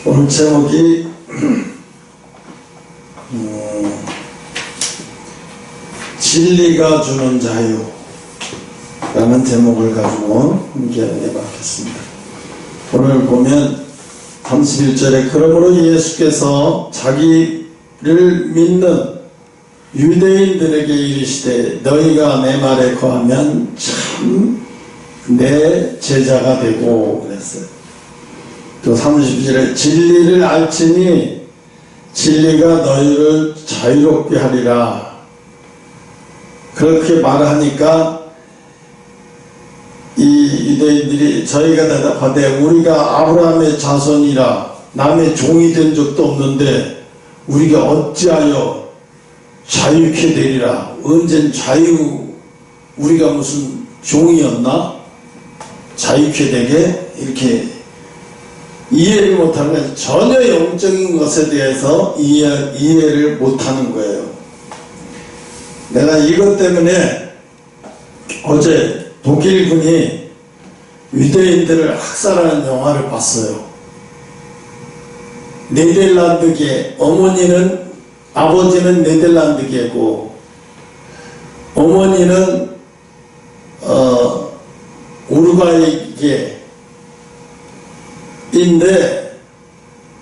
오늘 제목이 진리가 주는 자유 라는 제목을 가지고 함께 해봤겠습니다. 오늘 보면 31절에 그러므로 예수께서 자기를 믿는 유대인들에게 이르시되 너희가 내 말에 거하면 참 내 제자가 되고 그랬어요. 또 30절에 진리를 알지니 진리가 너희를 자유롭게 하리라. 그렇게 말하니까 이 유대인들이 저희가 대답하되 우리가 아브라함의 자손이라 남의 종이 된 적도 없는데 우리가 어찌하여 자유케 되리라. 언젠 우리가 무슨 종이었나? 자유케 되게 이렇게 이해를 못하는 거예요. 전혀 영적인 것에 대해서 이해를 못하는 거예요. 내가 이것 때문에 어제 독일군이 유대인들을 학살하는 영화를 봤어요. 네덜란드계, 아버지는 네덜란드계고 어머니는 우루과이계인데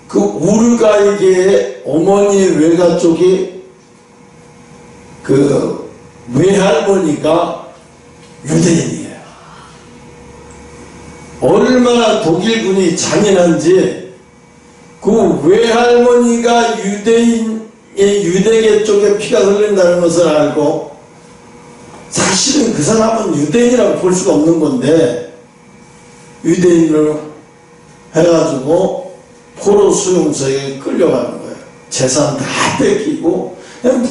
그 우루과이계의 어머니 외가 쪽이 그 외할머니가 유대인이에요. 얼마나 독일군이 잔인한지 그 외할머니가 유대계 쪽에 피가 흘린다는 것을 알고 사실은 그 사람은 유대인이라고 볼 수가 없는 건데 유대인으로 해가지고 포로 수용소에 끌려가는 거예요. 재산 다 뺏기고 그냥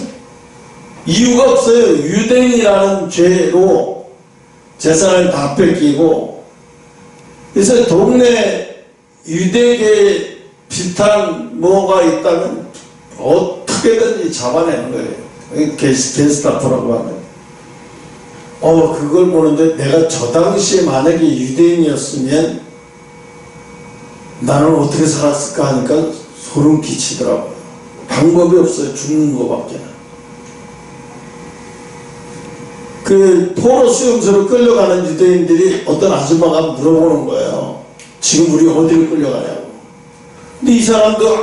이유가 없어요. 유대인이라는 죄로 재산을 다 뺏기고 그래서 동네 유대계 비슷한 뭐가 있다면 어떻게든지 잡아내는 거예요. 게스타포라고 하는. 그걸 보는데 내가 저 당시에 만약에 유대인이었으면 나는 어떻게 살았을까 하니까 소름 끼치더라고요. 방법이 없어요. 죽는 거밖에. 그 포로 수용소로 끌려가는 유대인들이 어떤 아줌마가 물어보는 거예요. 지금 우리 어디로 끌려가냐고. 근데 이 사람도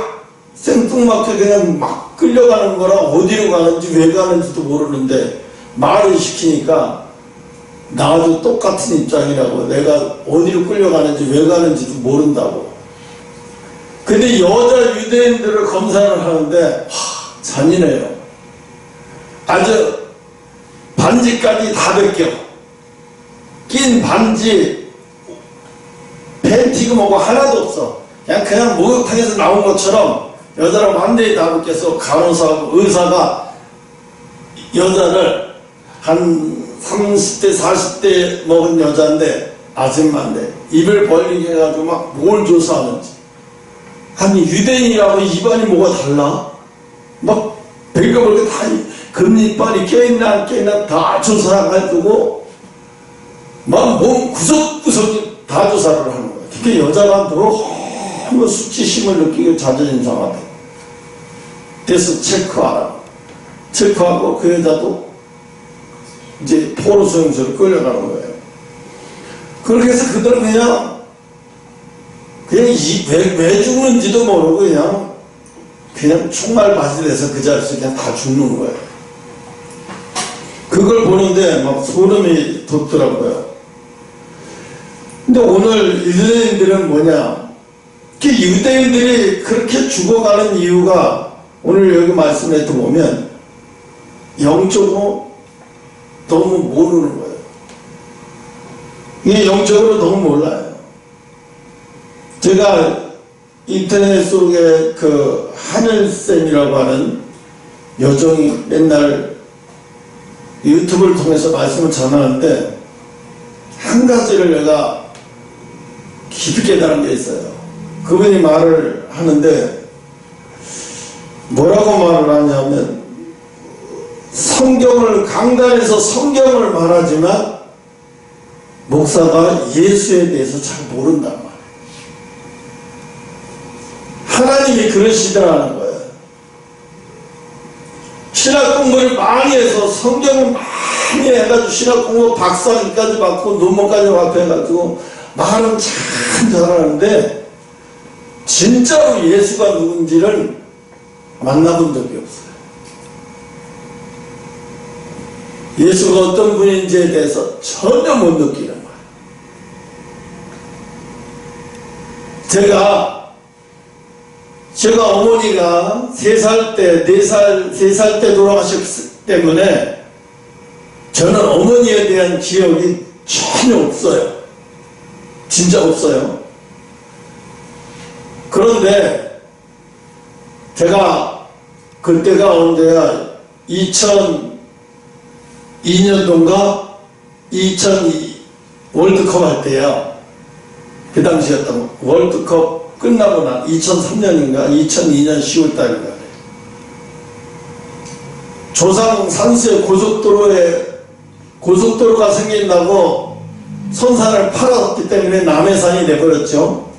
생뚱맞게 그냥 막 끌려가는 거라 어디로 가는지 왜 가는지도 모르는데 말을 시키니까 나도 똑같은 입장이라고. 내가 어디로 끌려가는지 왜 가는지도 모른다고. 근데 여자 유대인들을 검사를 하는데 잔인해요. 아주 반지까지 다 벗겨. 낀 반지 팬티가 뭐고 하나도 없어. 그냥 목욕탕에서 나온 것처럼 여자랑 반대에 다 벗겨서 간호사하고 의사가 여자를 한 30대 40대 먹은 여자인데 아줌마인데 입을 벌리게 해가지고 막 뭘 조사하는지. 아니 유대인이라고 입안이 뭐가 달라? 막 별거별거 다 금리빨이 껴있나 안 껴있나 다 조사해가지고 막 몸 구석구석 다 조사를 하는 거야. 특히 여자가 너무 수치심을 느끼고 자존심 상하대. 그래서 체크하고 그 여자도 이제 포로 수용소로 끌려가는 거예요. 그렇게 해서 그들은 그냥 왜 죽는지도 모르고 그냥 총알 바지에서 그 자리에서 그냥 다 죽는 거예요. 그걸 보는데 막 소름이 돋더라고요. 근데 오늘 유대인들은 뭐냐? 유대인들이 그렇게 죽어가는 이유가 오늘 여기 말씀에 보면 영적으로 너무 모르는 거예요. 이게 영적으로 너무 몰라요. 제가 인터넷 속에 그 하늘쌤이라고 하는 여종이 맨날 유튜브를 통해서 말씀을 전하는데 한 가지를 내가 깊이 깨달은 게 있어요. 그분이 말을 하는데 뭐라고 말을 하냐면 성경을 강단에서 성경을 말하지만 목사가 예수에 대해서 잘 모른단 말이에요. 하나님이 그러시더라는 거예요. 신학 공부를 많이 해서 성경을 많이 해가지고 신학 공부 박사까지 받고 논문까지 받고 해가지고 말은 참 잘하는데 진짜로 예수가 누군지를 만나본 적이 없어요. 예수가 어떤 분인지에 대해서 전혀 못 느끼는 거예요. 제가 어머니가 3살 때, 3살 때 돌아가셨기 때문에 저는 어머니에 대한 기억이 전혀 없어요. 진짜 없어요. 그런데 제가 그때가 언제야? 2002년도인가? 2002 월드컵 할 때요. 그 당시였던 월드컵 끝나고 나 2003년인가 2002년 10월달인가 조상 산수의 고속도로가 생긴다고 선산을 팔았기 때문에 남해산이 돼버렸죠.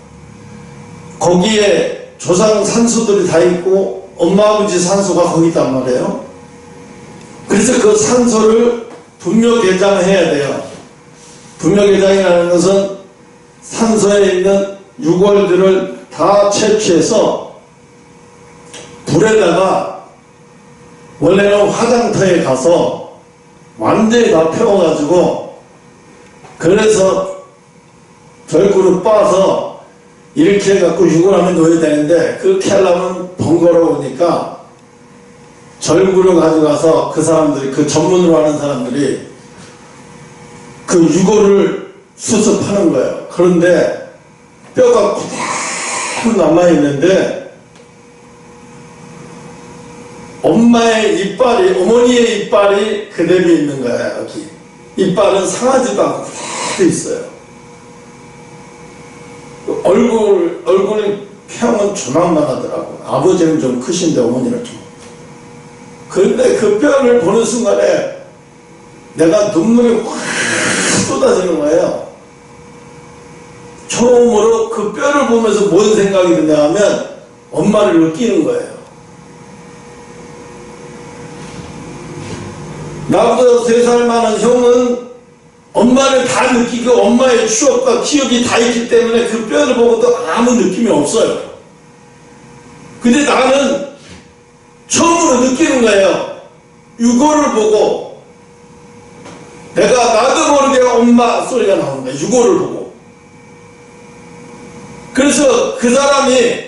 거기에 조상 산소들이 다 있고 엄마 아버지 산소가 거기 있단 말이에요. 그래서 그 산소를 분묘 개장해야 돼요. 분묘 개장이라는 것은 산소에 있는 유골들을 다 채취해서 불에다가 원래는 화장터에 가서 완전히 다 태워가지고 그래서 절구를 빻아서 이렇게 해갖고 유골함에 넣어야 되는데 그렇게 하려면 번거로우니까 절구를 가져가서 그 사람들이 그 전문으로 하는 사람들이 그 유골을 수습하는 거예요. 그런데 뼈가 그대로 남아있는데 엄마의 이빨이, 어머니의 이빨이 그대로 있는 거예요. 여기 이빨은 상하지도 않고 그대로 있어요. 얼굴 평은 조망만 하더라고. 아버지는 좀 크신데 어머니는 좀. 그런데 그 뼈를 보는 순간에 내가 눈물이 확 쏟아지는 거예요. 처음으로 그 뼈를 보면서 뭔 생각이 드냐 하면 엄마를 느끼는 거예요. 나보다 3살 많은 형은 엄마를 다 느끼고 엄마의 추억과 기억이 다 있기 때문에 그 뼈를 보고도 아무 느낌이 없어요. 근데 나는 처음으로 느끼는 거예요. 유골을 보고 내가 나도 모르게 엄마 소리가 나오는 거예요. 유골을 보고. 그래서 그 사람이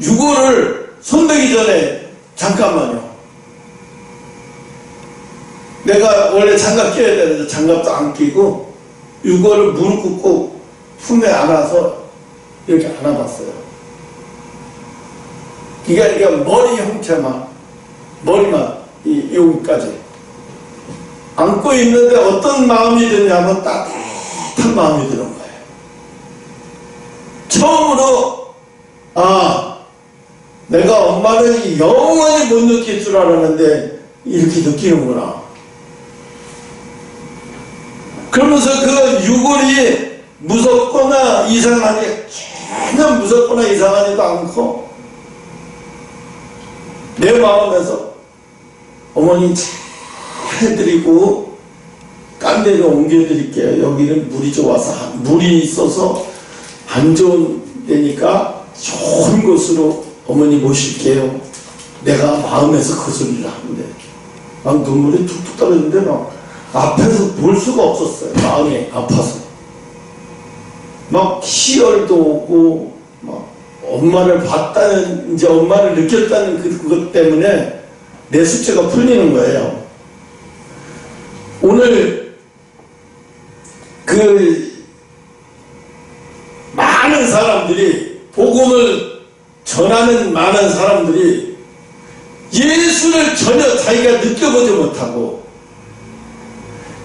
유골을 손대기 전에 잠깐만요. 내가 원래 장갑 껴야 되는데 장갑도 안 끼고 유골을 무릎 꿇고 품에 안아서 이렇게 안아봤어요. 그러니까 머리 형체만, 머리만 여기까지 안고 있는데 어떤 마음이 드냐면 따뜻한 마음이 드는 거예요. 처음으로 내가 엄마를 영원히 못 느낄 줄 알았는데 이렇게 느끼는구나. 그러면서 그 유골이 무섭거나 이상하니 전혀 무섭거나 이상하지도 않고 내 마음에서 어머니 잘 해드리고 딴 데로 옮겨드릴게요. 여기는 물이 좋아서 물이 있어서 안 좋은 데니까 좋은 곳으로 어머니 모실게요. 내가 마음에서 그 소리를 하는데 막 눈물이 툭툭 떨어지는데 막 앞에서 볼 수가 없었어요. 마음이 아파서 막 희열도 오고 막 엄마를 봤다는, 이제 엄마를 느꼈다는 그것 때문에 내 숙제가 풀리는 거예요. 오늘 많은 사람들이, 복음을 전하는 많은 사람들이 예수를 전혀 자기가 느껴보지 못하고,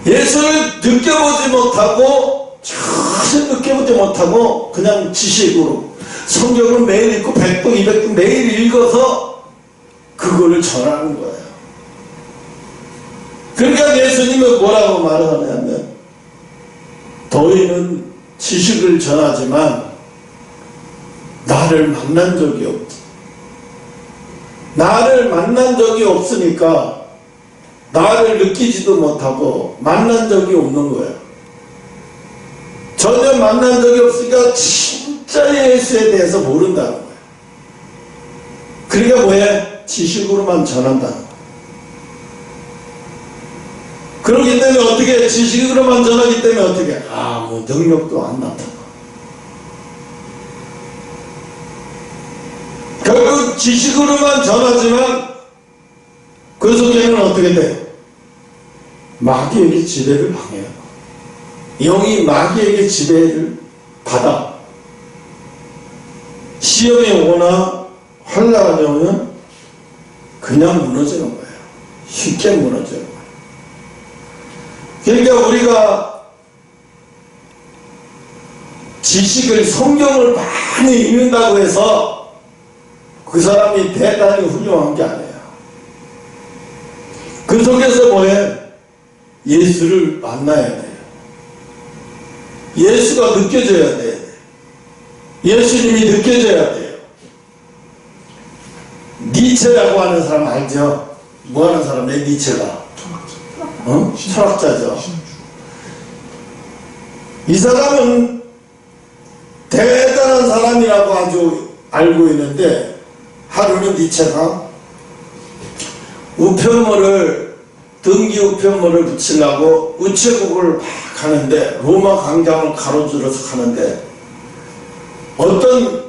예수를 느껴보지 못하고, 전혀 느껴보지 못하고 그냥 지식으로 성경을 매일 읽고 100번 200번 매일 읽어서 그거를 전하는 거예요. 그러니까 예수님은 뭐라고 말하냐면, 너희는 지식을 전하지만 나를 만난 적이 없다. 나를 만난 적이 없으니까 나를 느끼지도 못하고 만난 적이 없는 거예요. 전혀 만난 적이 없으니까 진짜 예수에 대해서 모른다는 거예요. 그러니까 뭐해? 지식으로만 전한다는 거예요. 그렇기 때문에 어떻게 지식으로만 전하기 때문에 어떻게 아무 능력도 안 나타나. 결국 지식으로만 전하지만 그 속에는 어떻게 돼? 마귀에게 지배를 당해요. 영이 마귀에게 지배를 받아. 시험이 오거나 환난이 오면 그냥 무너지는 거예요. 쉽게 무너지는 거예요. 그러니까 우리가 지식을, 성경을 많이 읽는다고 해서 그 사람이 대단히 훌륭한 게 아니에요. 그 속에서 뭐해? 예수를 만나야 돼요. 예수가 느껴져야 돼요. 예수님이 느껴져야 돼요. 니체라고 하는 사람 알죠? 뭐 하는 사람이에요? 니체가? 철학자죠. 이 사람은 대단한 사람이라고 아주 알고 있는데, 하루는 니체가 우편물을, 등기 우편물을 붙이려고 우체국을 막 가는데, 로마 광장을 가로질러서 가는데 어떤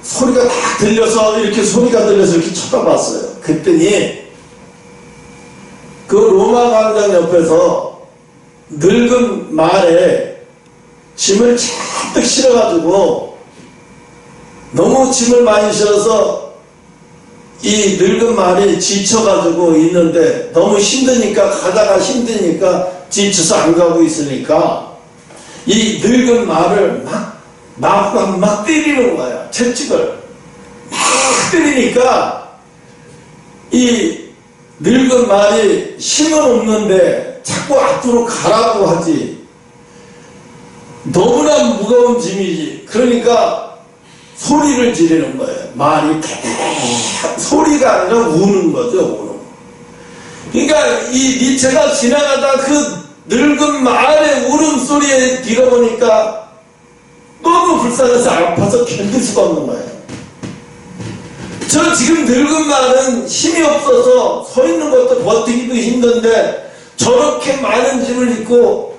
소리가 딱 들려서, 이렇게 소리가 들려서 이렇게 쳐다봤어요. 그랬더니 그 로마 광장 옆에서 늙은 말에 짐을 잔뜩 실어가지고, 너무 짐을 많이 실어서 이 늙은 말이 지쳐가지고 있는데, 너무 힘드니까, 가다가 힘드니까 지쳐서 안 가고 있으니까 이 늙은 말을 막 때리는 거야. 채찍을 막 때리니까 이 늙은 말이 힘은 없는데 자꾸 앞으로 가라고 하지. 너무나 무거운 짐이지. 그러니까 소리를 지르는 거예요. 말이 소리가 아니라 우는 거죠. 우는. 그러니까 이 니체가 지나가다 그 늙은 말의 울음소리에 들어보니까 너무 불쌍해서 아파서 견딜 수가 없는 거예요. 저 지금 늙은 말은 힘이 없어서 서 있는 것도 버티기도 힘든데 저렇게 많은 짐을 짓고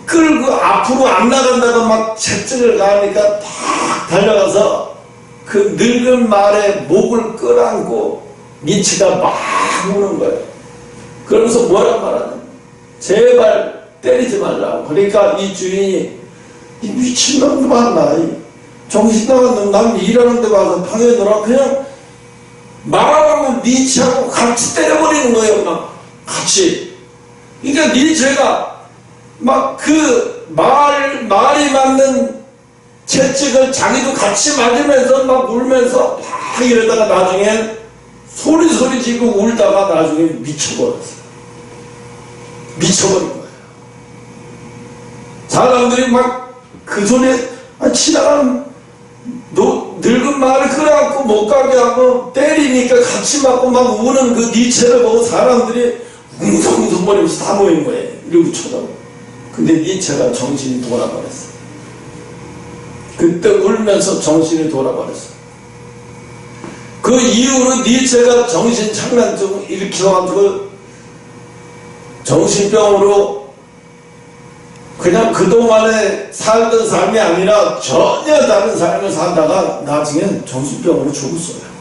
끌고 앞으로 안 나간다고 막 채찍을 가니까 탁 달려가서 그 늙은 말의 목을 끌어안고 니체가 막 우는 거예요. 그러면서 뭐란 말하냐? 제발 때리지 말라고. 그러니까 이 주인이 이 미친놈도 봤나? 정신 나간 놈, 남 일하는 데 와서 방해하느라 그냥 말하면 니체하고 같이 때려버리는 거예요. 막 같이. 그러니까 니체가 막 그 말이 맞는 채찍을 자기도 같이 맞으면서 막 울면서 막 이러다가 나중에 소리 지고 울다가 나중에 미쳐버렸어요. 미쳐버린 거예요. 사람들이 막 그 소리에 지나가는 늙은 말을 끌어안고 못 가게 하고 때리니까 같이 맞고 막 우는 그 니체를 보고 사람들이 웅성웅성거리면서 다 모인 거예요. 이러고 쳐다보고. 근데 니체가 정신이 돌아버렸어요. 그때 울면서 정신이 돌아버렸어요. 그 이후로 니체가 정신착란증 일으켜가지고 정신병으로 그냥 그동안에 살던 삶이 아니라 전혀 다른 삶을 살다가 나중에 정신병으로 죽었어요.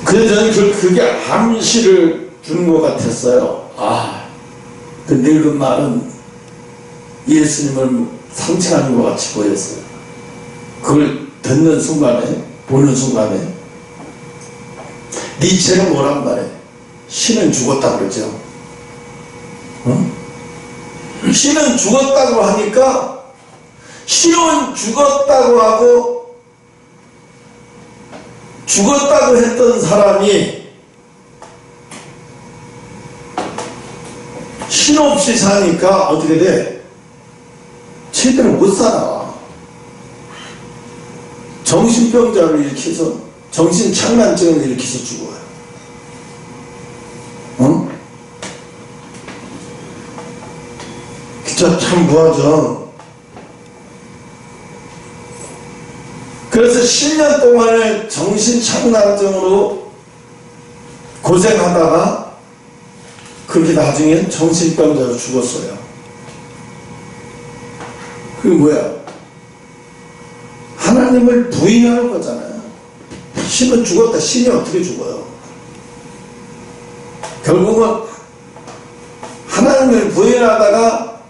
그래서 저는 그게 암시를 주는 것 같았어요. 그 늙은 말은 예수님을 상징하는 것 같이 보였어요. 그걸 듣는 순간에, 보는 순간에 니체는 뭐란 말이에요? 신은 죽었다고 그러죠. 신은 죽었다고 하니까, 신은 죽었다고 하고 죽었다고 했던 사람이 신 없이 사니까 어떻게 돼? 제대로 못 살아. 정신병자를 일으켜서, 정신착란증을 일으켜서 죽어요. 어? 진짜 참 무하죠. 그래서 10년 동안을 정신착란증으로 고생하다가 그렇게 나중에 정신병자로 죽었어요. 그게 뭐야? 하나님을 부인하는 거잖아요. 신은 죽었다. 신이 어떻게 죽어요? 결국은 하나님을 부인하다가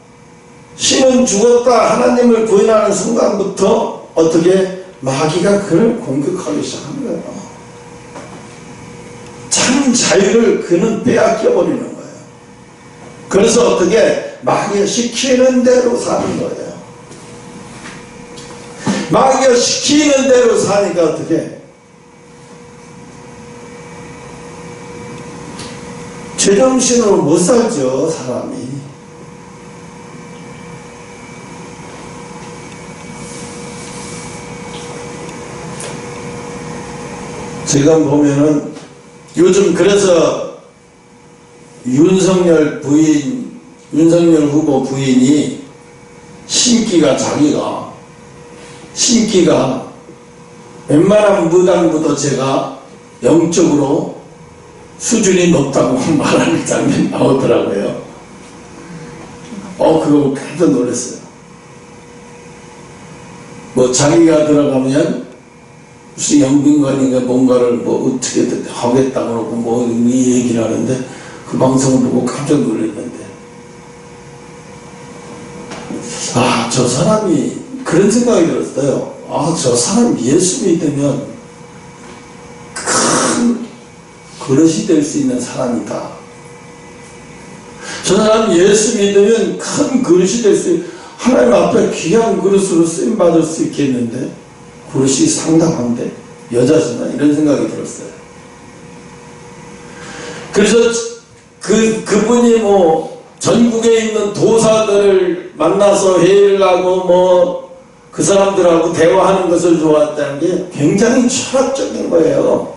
신은 죽었다. 하나님을 부인하는 순간부터 어떻게 마귀가 그를 공격하기 시작하는 거예요. 참 자유를 그는 빼앗겨 버리는 거예요. 그래서 어떻게 마귀가 시키는 대로 사는 거예요. 마귀가 시키는 대로 사니까 어떻게 제정신으로 못 살죠, 사람이. 제가 보면은 요즘 그래서 윤석열 후보 부인이 신기가 웬만한 무당보다 제가 영적으로 수준이 높다고 말하는 장면이 나오더라고요. 그거 깜짝 놀랐어요. 뭐 자기가 들어가면 무슨 영빈관인가 뭔가를 뭐 어떻게든 하겠다고 그러고 뭐 이 얘기를 하는데 그 방송을 보고 깜짝 놀랐는데 저 사람이 그런 생각이 들었어요. 저 사람 예수 믿으면 큰 그릇이 될 수 있는 사람이다. 저 사람 예수 믿으면 큰 그릇이 될 수 있는, 하나님 앞에 귀한 그릇으로 쓰임받을 수 있겠는데 그릇이 상당한데 여자지만 이런 생각이 들었어요. 그래서 그분이 뭐 전국에 있는 도사들을 만나서 회의를 하고 그 사람들하고 대화하는 것을 좋아했다는 게 굉장히 철학적인 거예요.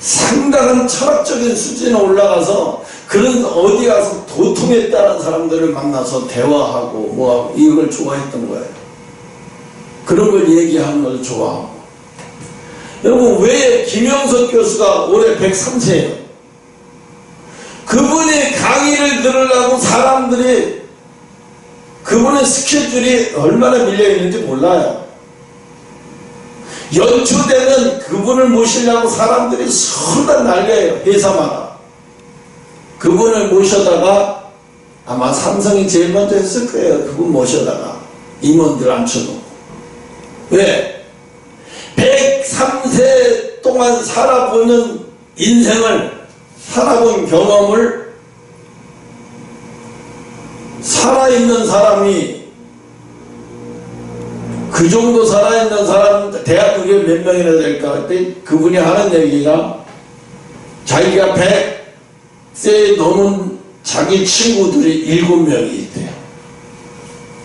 상당한 철학적인 수준에 올라가서 그런 어디 가서 도통했다는 사람들을 만나서 대화하고 뭐하고 이걸 좋아했던 거예요. 그런 걸 얘기하는 걸 좋아하고. 여러분, 왜 김영석 교수가 올해 103세예요? 그분의 강의를 들으려고 사람들이, 그분의 스케줄이 얼마나 밀려있는지 몰라요. 연초되면 그분을 모시려고 사람들이 서다 날려요. 회사마다. 그분을 모셔다가 아마 삼성이 제일 먼저 했을 거예요. 그분 모셔다가 임원들 앉혀놓고. 왜? 103세 동안 살아보는 인생을, 살아본 경험을 살아있는 사람이, 그 정도 살아있는 사람, 대한민국에 몇 명이나 될까 할때 그분이 하는 얘기가 자기가 100세 넘은 자기 친구들이 7명이 있대요.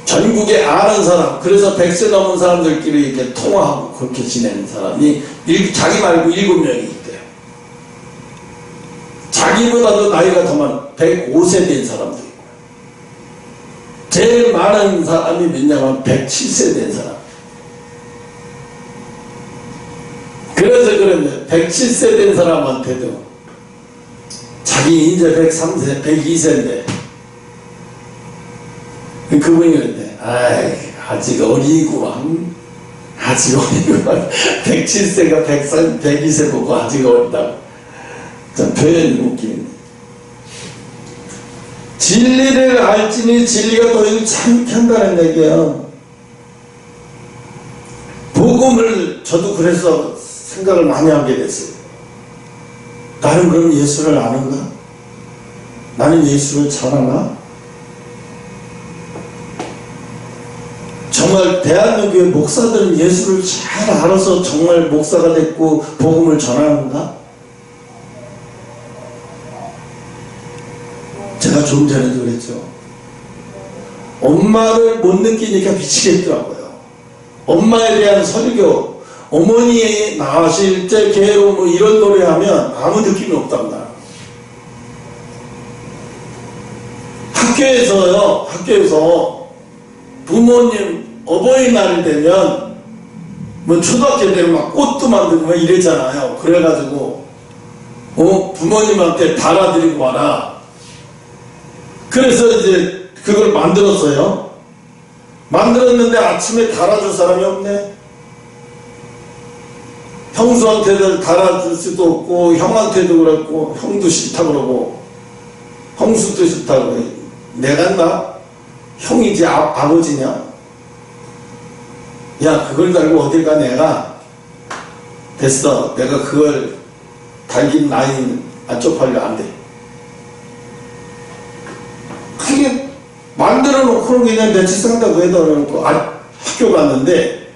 전국에 아는 사람, 그래서 100세 넘은 사람들끼리 이렇게 통화하고 그렇게 지내는 사람이 자기 말고 7명이 있대요. 자기보다도 나이가 더 많은 105세 된 사람도 있고, 제일 많은 사람이 몇냐면 107세 된 사람. 그래서 그런데 107세 된 사람한테도 자기 이제 103세, 102세인데 그분이 그런데 아직 어리구만. 아직 어리구만. 107세가 102세 보고 아직 어리다고. 참 표현이 웃기네. 진리를 알지니 진리가 너희를 참게 한다는 얘기예요. 복음을 저도 그래서 생각을 많이 하게 됐어요. 나는 그럼 예수를 아는가? 나는 예수를 잘 아나? 정말 대한민국의 목사들은 예수를 잘 알아서 정말 목사가 됐고 복음을 전하는가? 제가 좀 전에도 그랬죠. 엄마를 못 느끼니까 미치겠더라고요. 엄마에 대한 설교, 어머니 나으실 때 괴로움 뭐 이런 노래 하면 아무 느낌이 없답니다. 학교에서 부모님 어버이날이 되면 뭐 초등학교 되면 막 꽃도 만들고 막 이랬잖아요. 그래가지고 부모님한테 달아드리고 와라. 그래서 이제 그걸 만들었어요. 만들었는데 아침에 달아줄 사람이 없네. 형수한테도 달아줄 수도 없고 형한테도 그랬고 형도 싫다 그러고 형수도 싫다고. 내가 나 형이지 아버지냐? 야, 그걸 달고 어딜 가. 내가 됐어. 내가 그걸 달긴 나이 안 쪽팔려. 안 돼. 그게 만들어 놓고는 그냥 며칠 상다 그에다 놓고 학교 갔는데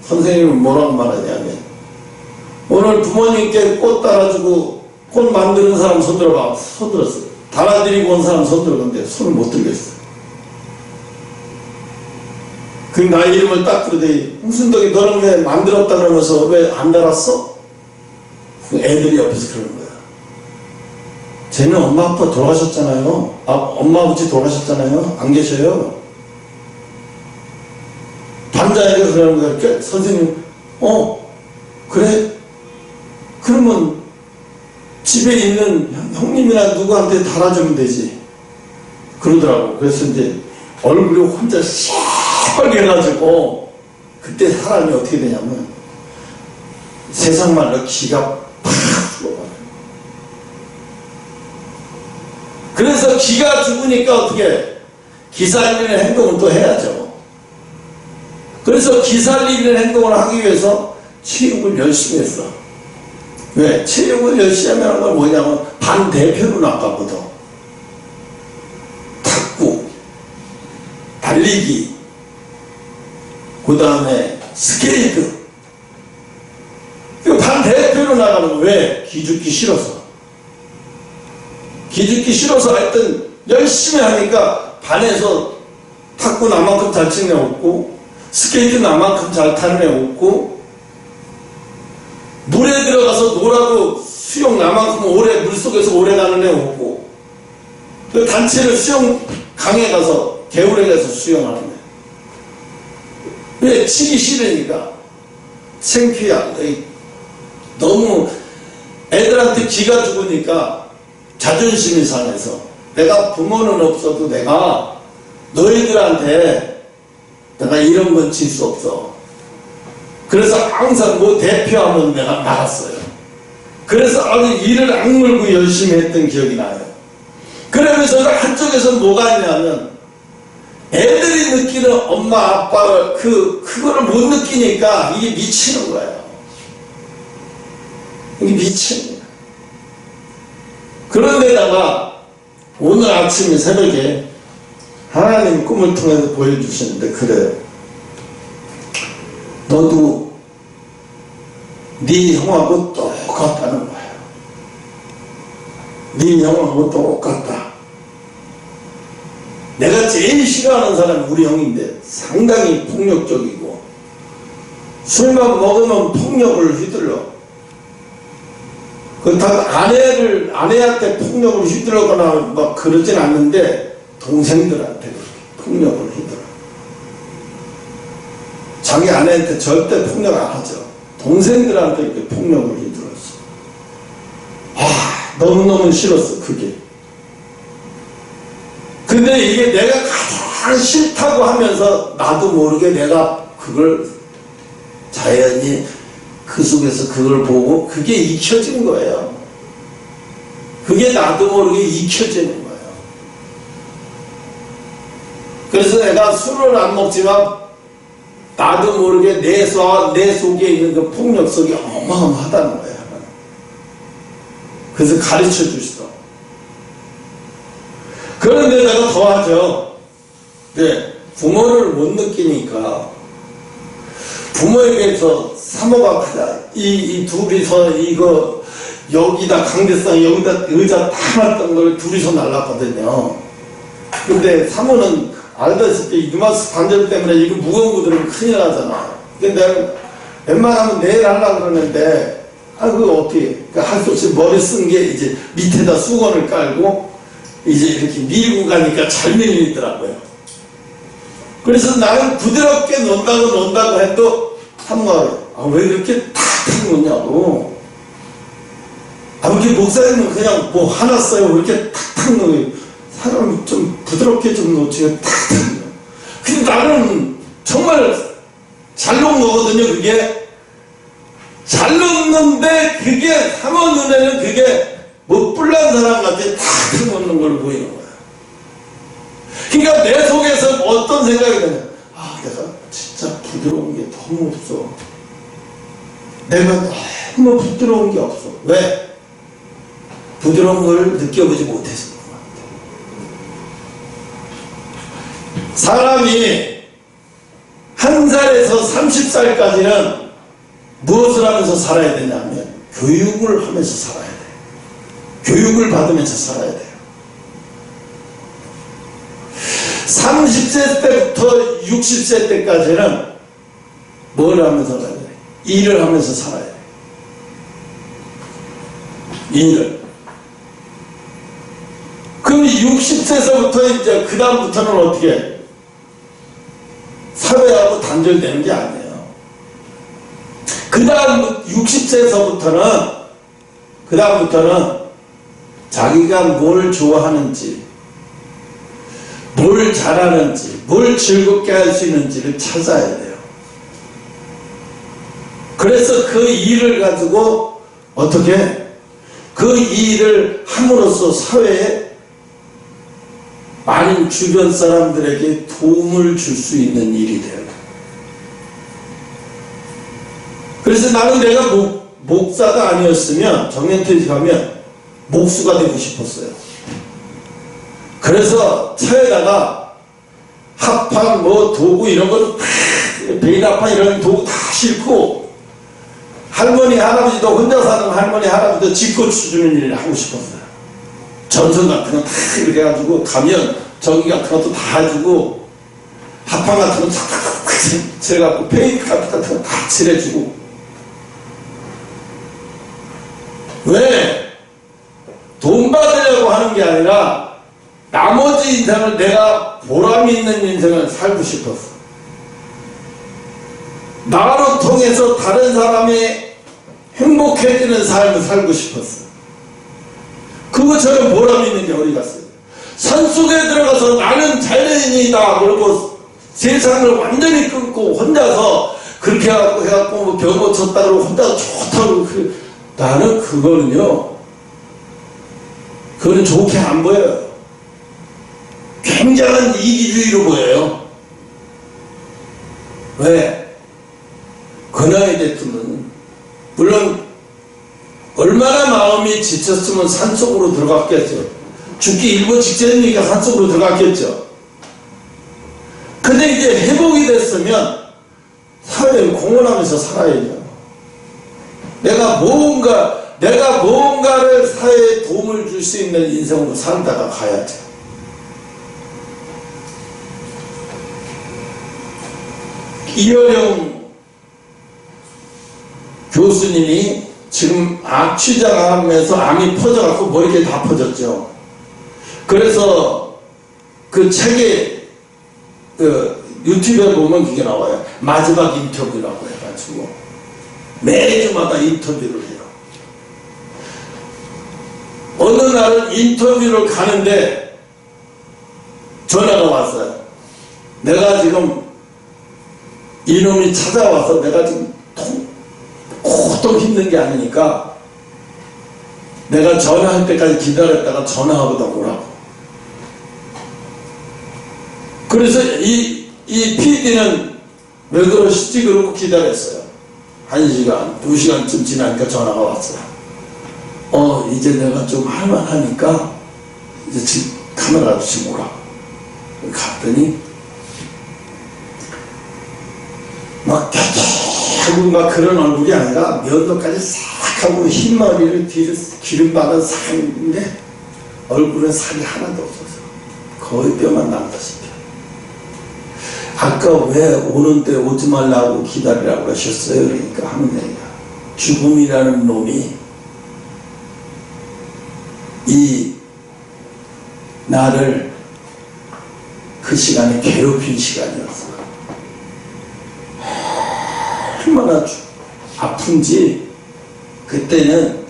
선생님은 뭐라고 말하냐면 오늘 부모님께 꽃 달아주고 꽃 만드는 사람 손 들어봐. 손 들었어. 달아드리고 온 사람 손 들었는데 손을 못 들겠어. 그 나의 이름을 딱 그러더니 홍순덕이 너는 왜 만들었다 그러면서 왜 안 달았어? 그 애들이 옆에서 그러는 거야. 쟤는 엄마 아빠 돌아가셨잖아요. 엄마 아버지 돌아가셨잖아요. 안 계셔요. 반장에게 그러는 거야. 그러니까 선생님 그래? 그러면 집에 있는 형님이나 누구한테 달아주면 되지. 그러더라고. 그래서 이제 얼굴이 혼자 시뻘게 해가지고 그때 사람이 어떻게 되냐면 세상 말로 기가 팍 죽어버려요. 그래서 기가 죽으니까 어떻게 기살리는 행동을 또 해야죠. 그래서 기살리는 행동을 하기 위해서 체육을 열심히 했어. 왜? 체육을 열심히 하는 건 뭐냐면 반대표로 나가거든. 탁구, 달리기, 그 다음에 스케이트. 반대표로 나가는 거. 왜? 기죽기 싫어서. 기죽기 싫어서 하여튼 열심히 하니까 반에서 탁구 나만큼 잘 치는 애 없고 스케이트 나만큼 잘 타는 애 없고 물에 들어가서 놀아도 수영 나만큼 오래 물속에서 오래 가는 애 없고 그 단체를 수영 강에 가서 개울에 가서 수영하는 애. 왜? 치기 싫으니까. 창피야. 너무 애들한테 기가 죽으니까 자존심이 상해서 내가 부모는 없어도 내가 너희들한테 내가 이런 건 질 수 없어. 그래서 항상 뭐 대표하면 내가 나갔어요. 그래서 아주 이를 악물고 열심히 했던 기억이 나요. 그러면서 한쪽에서 뭐가 있냐면 애들이 느끼는 엄마 아빠를 그거를 못 느끼니까 이게 미치는 거예요. 이게 미치는 거예요. 그런데다가 오늘 아침 새벽에 하나님 꿈을 통해서 보여주시는데 그래요. 너도 네 형하고 똑같다는 거예요. 네 형하고 똑같다. 내가 제일 싫어하는 사람이 우리 형인데 상당히 폭력적이고 술만 먹으면 폭력을 휘둘러. 아내한테 폭력을 휘둘러거나 막 그러진 않는데 동생들한테 폭력을 휘둘러. 자기 아내한테 절대 폭력 안 하죠. 동생들한테 이렇게 폭력을 휘둘렀어. 너무너무 싫었어, 그게. 근데 이게 내가 가장 싫다고 하면서 나도 모르게 내가 그걸 자연히 그 속에서 그걸 보고 그게 익혀진 거예요. 그게 나도 모르게 익혀지는 거예요. 그래서 내가 술을 안 먹지만 나도 모르게 내 속에 있는 그 폭력성이 어마어마하다는 거예요. 그래서 가르쳐 주시더. 그런데 내가 더하죠. 네, 부모를 못 느끼니까 부모에게서 사모가 크다. 이 둘이서 이거 여기다 강대상 여기다 의자 다 놨던 걸 둘이서 날랐거든요. 근데 사모는 알다시피 이마스 관절 때문에 이거 무거운 거 들으면 큰일 나잖아. 근데 내가 웬만하면 내일 하려고 그러는데, 그거 어떻게, 할 수 없이 머리 쓴 게 이제 밑에다 수건을 깔고, 이제 이렇게 밀고 가니까 잘 밀리더라고요. 그래서 나는 부드럽게 논다고 해도 한마디, 왜 이렇게 탁탁 놓냐고. 이렇게 목사님은 그냥 뭐 하나 써요. 이렇게 탁탁 놓어요. 사람이 좀 부드럽게 좀 놓지, 탁탁 놓어요. 근데 나는 정말 잘 놓은 거거든요, 그게. 잘 놓는데 그게 사모 눈에는 그게 뭐 뿔난 사람 같아 탁 놓는 걸 보이는 거야. 그러니까 내 속에서 어떤 생각이 드냐. 내가 진짜 부드러운 게 너무 없어. 내가 너무 부드러운 게 없어. 왜? 부드러운 걸 느껴보지 못해서 그런 것 같아. 사람이 1살에서 30살까지는 무엇을 하면서 살아야 되냐면 교육을 하면서 살아야 돼요. 교육을 받으면서 살아야 돼요. 30세 때부터 60세 때까지는 뭘 하면서 살아야 돼요? 일을 하면서 살아야 돼요. 일을. 그럼 60세서부터 이제 그 다음부터는 어떻게 해요? 사회하고 단절되는 게 아니에요. 그 다음 60세서부터는 자기가 뭘 좋아하는지, 뭘 잘하는지, 뭘 즐겁게 할 수 있는지를 찾아야 돼요. 그래서 그 일을 가지고 어떻게 그 일을 함으로써 사회에 많은 주변 사람들에게 도움을 줄 수 있는 일이 돼요. 그래서 나는 내가 목사가 아니었으면 정년퇴직 하면 목수가 되고 싶었어요. 그래서 차에다가 합판 뭐 도구 이런 거 베일합판 이런 도구 다 싣고 할머니 할아버지도 혼자 사는 할머니 할아버지도 짓고 주는 일을 하고 싶었어요. 전선 같은 거 다 이렇게 해가지고 가면 전기 같은 것도 다 해주고 합판 같은 거 탁탁탁 칠해갖고 페인트 같은 거 다 칠해주고. 왜? 돈 받으려고 하는 게 아니라 나머지 인생을 내가 보람 있는 인생을 살고 싶었어. 나로 통해서 다른 사람이 행복해지는 삶을 살고 싶었어. 그것처럼 보람 있는 게 어디 갔어요? 산속에 들어가서 나는 자연인이다 그러고 세상을 완전히 끊고 혼자서 그렇게 해갖고 뭐 병 고쳤다 그러고 혼자서 좋다고 나는 그거는 좋게 안 보여요. 굉장한 이기주의로 보여요. 왜? 그 나이 됐으면 물론 얼마나 마음이 지쳤으면 산속으로 들어갔겠죠. 죽기 일보 직전이니까 산속으로 들어갔겠죠. 근데 이제 회복이 됐으면 사회를 공헌하면서 살아야죠. 내가 뭔가를 사회에 도움을 줄 수 있는 인생으로 살다가 가야죠. 이어령 교수님이 지금 암 취장하면서 암이 퍼져갖고 머리에 다 퍼졌죠. 그래서 그 책에 유튜브에 보면 그게 나와요. 마지막 인터뷰라고 해가지고 매주마다 인터뷰를 해요. 어느 날은 인터뷰를 가는데 전화가 왔어요. 내가 지금 이놈이 찾아와서 내가 지금 고통 힘든 게 아니니까 내가 전화할 때까지 기다렸다가 전화하고다 오라고. 그래서 이 PD는 왜 그러시지? 그러고 기다렸어요. 1시간, 2시간쯤 지나니까 전화가 왔어요. 이제 내가 좀 할만하니까 이제 집 카메라 주시고 오라고. 갔더니 막 막 그런 얼굴이 아니라 면도까지 싹 하고 흰머리를 뒤로 기름 받은 사람인데 얼굴은 살이 하나도 없어서 거의 뼈만 남다시피. 아까 왜 오는데 오지 말라고 기다리라고 하셨어요? 그러니까 하는 얘기야. 죽음이라는 놈이 이 나를 그 시간에 괴롭힌 시간이었어. 얼마나 아픈지. 그때는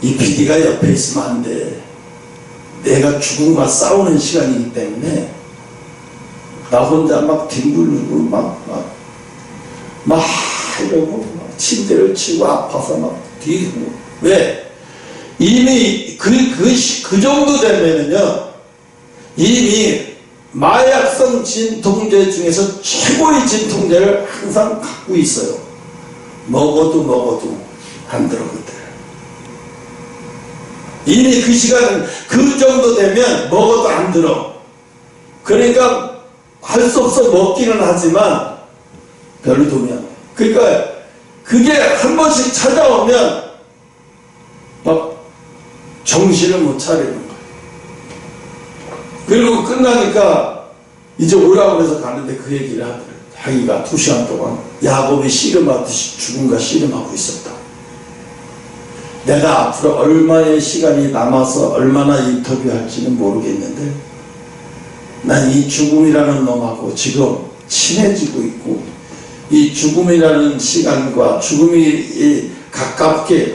이 PD가 옆에 있으면 안 돼. 내가 죽음과 싸우는 시간이기 때문에 나 혼자 막 뒹굴고 막 이러고 막 침대를 치고 아파서 막 뒤지고. 왜? 이미 그 정도 되면은요, 이미 마약성 진통제 중에서 최고의 진통제를 항상 갖고 있어요. 먹어도 안 들어. 그때 이미 그 시간 그 정도 되면 먹어도 안 들어. 그러니까 할 수 없어 먹기는 하지만 별로 도움이 안 돼. 그러니까 그게 한 번씩 찾아오면 막 정신을 못 차리는 거예요. 그리고 끝나니까 이제 오라고 해서 가는데 그 얘기를 하더래요. 자기가 2시간 동안 야곱이 씨름하듯이 죽음과 씨름하고 있었다. 내가 앞으로 얼마의 시간이 남아서 얼마나 인터뷰할지는 모르겠는데 난 이 죽음이라는 놈하고 지금 친해지고 있고, 이 죽음이라는 시간과 죽음이 가깝게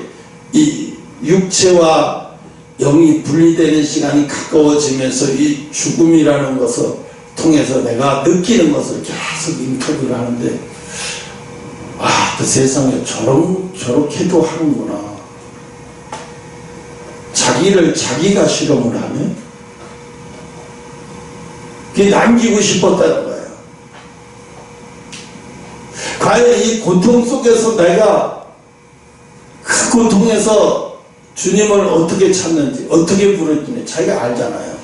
이 육체와 영이 분리되는 시간이 가까워지면서 이 죽음이라는 것을 통해서 내가 느끼는 것을 계속 인터뷰를 하는데, 그 세상에 저렇게도 하는구나. 자기를 자기가 실험을 하네. 그게 남기고 싶었다는 거예요. 과연 이 고통 속에서 내가 그 고통에서 주님을 어떻게 찾는지, 어떻게 부르는지 자기가 알잖아요.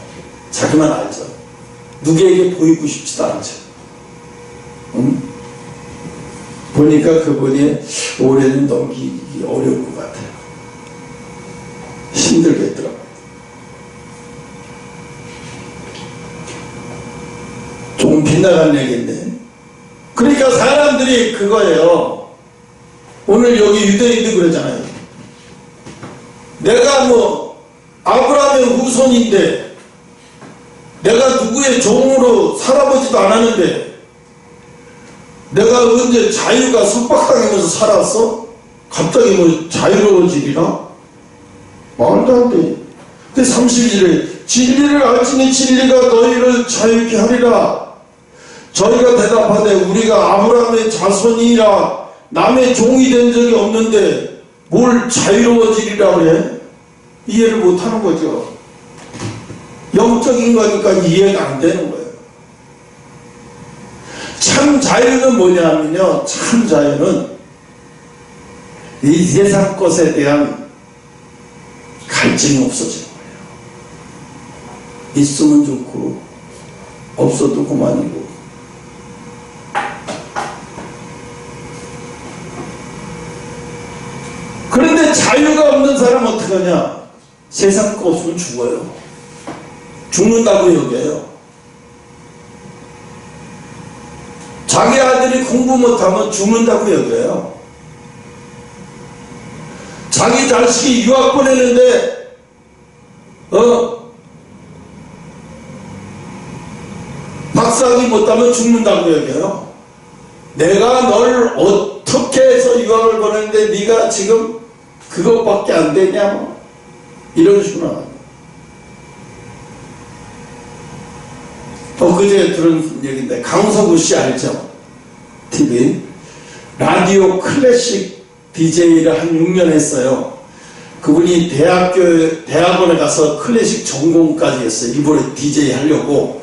자기만 알죠. 누구에게 보이고 싶지도 않죠. 보니까 그분이 올해는 넘기기 어려울 것 같아요. 힘들겠더라고요. 조금 빗나간 얘기인데, 그러니까 사람들이 그거예요. 오늘 여기 유대인도 그러잖아요. 내가 아브라함의 후손인데 내가 누구의 종으로 살아보지도 않았는데 내가 언제 자유가 속박당하면서 살았어? 갑자기 자유로워지리라? 말도 안 돼. 그 30절에 진리를 알지니 진리가 너희를 자유케 하리라. 저희가 대답하되 우리가 아브라함의 자손이라 남의 종이 된 적이 없는데 뭘 자유로워지리라 그래? 이해를 못하는 거죠. 영적인 거니까 이해가 안 되는 거예요. 참 자유는 뭐냐면요, 참 자유는 이 세상 것에 대한 갈증이 없어지는 거예요. 있으면 좋고 없어도 그만이고. 그런데 자유가 없는 사람은 어떻게 하냐? 세상 거 없으면 죽어요. 죽는다고 여겨요. 자기 아들이 공부 못하면 죽는다고 여겨요. 자기 자식이 유학 보내는데 박사학위 못하면 죽는다고 여겨요. 내가 널 어떻게 해서 유학을 보내는데 네가 지금 그것밖에 안 되냐, 이런 식으로. 그제 들은 얘기인데, 강서구 씨 알죠? TV 라디오 클래식 DJ를 한 6년 했어요. 그분이 대학원에 가서 클래식 전공까지 했어요. 이번에 DJ 하려고.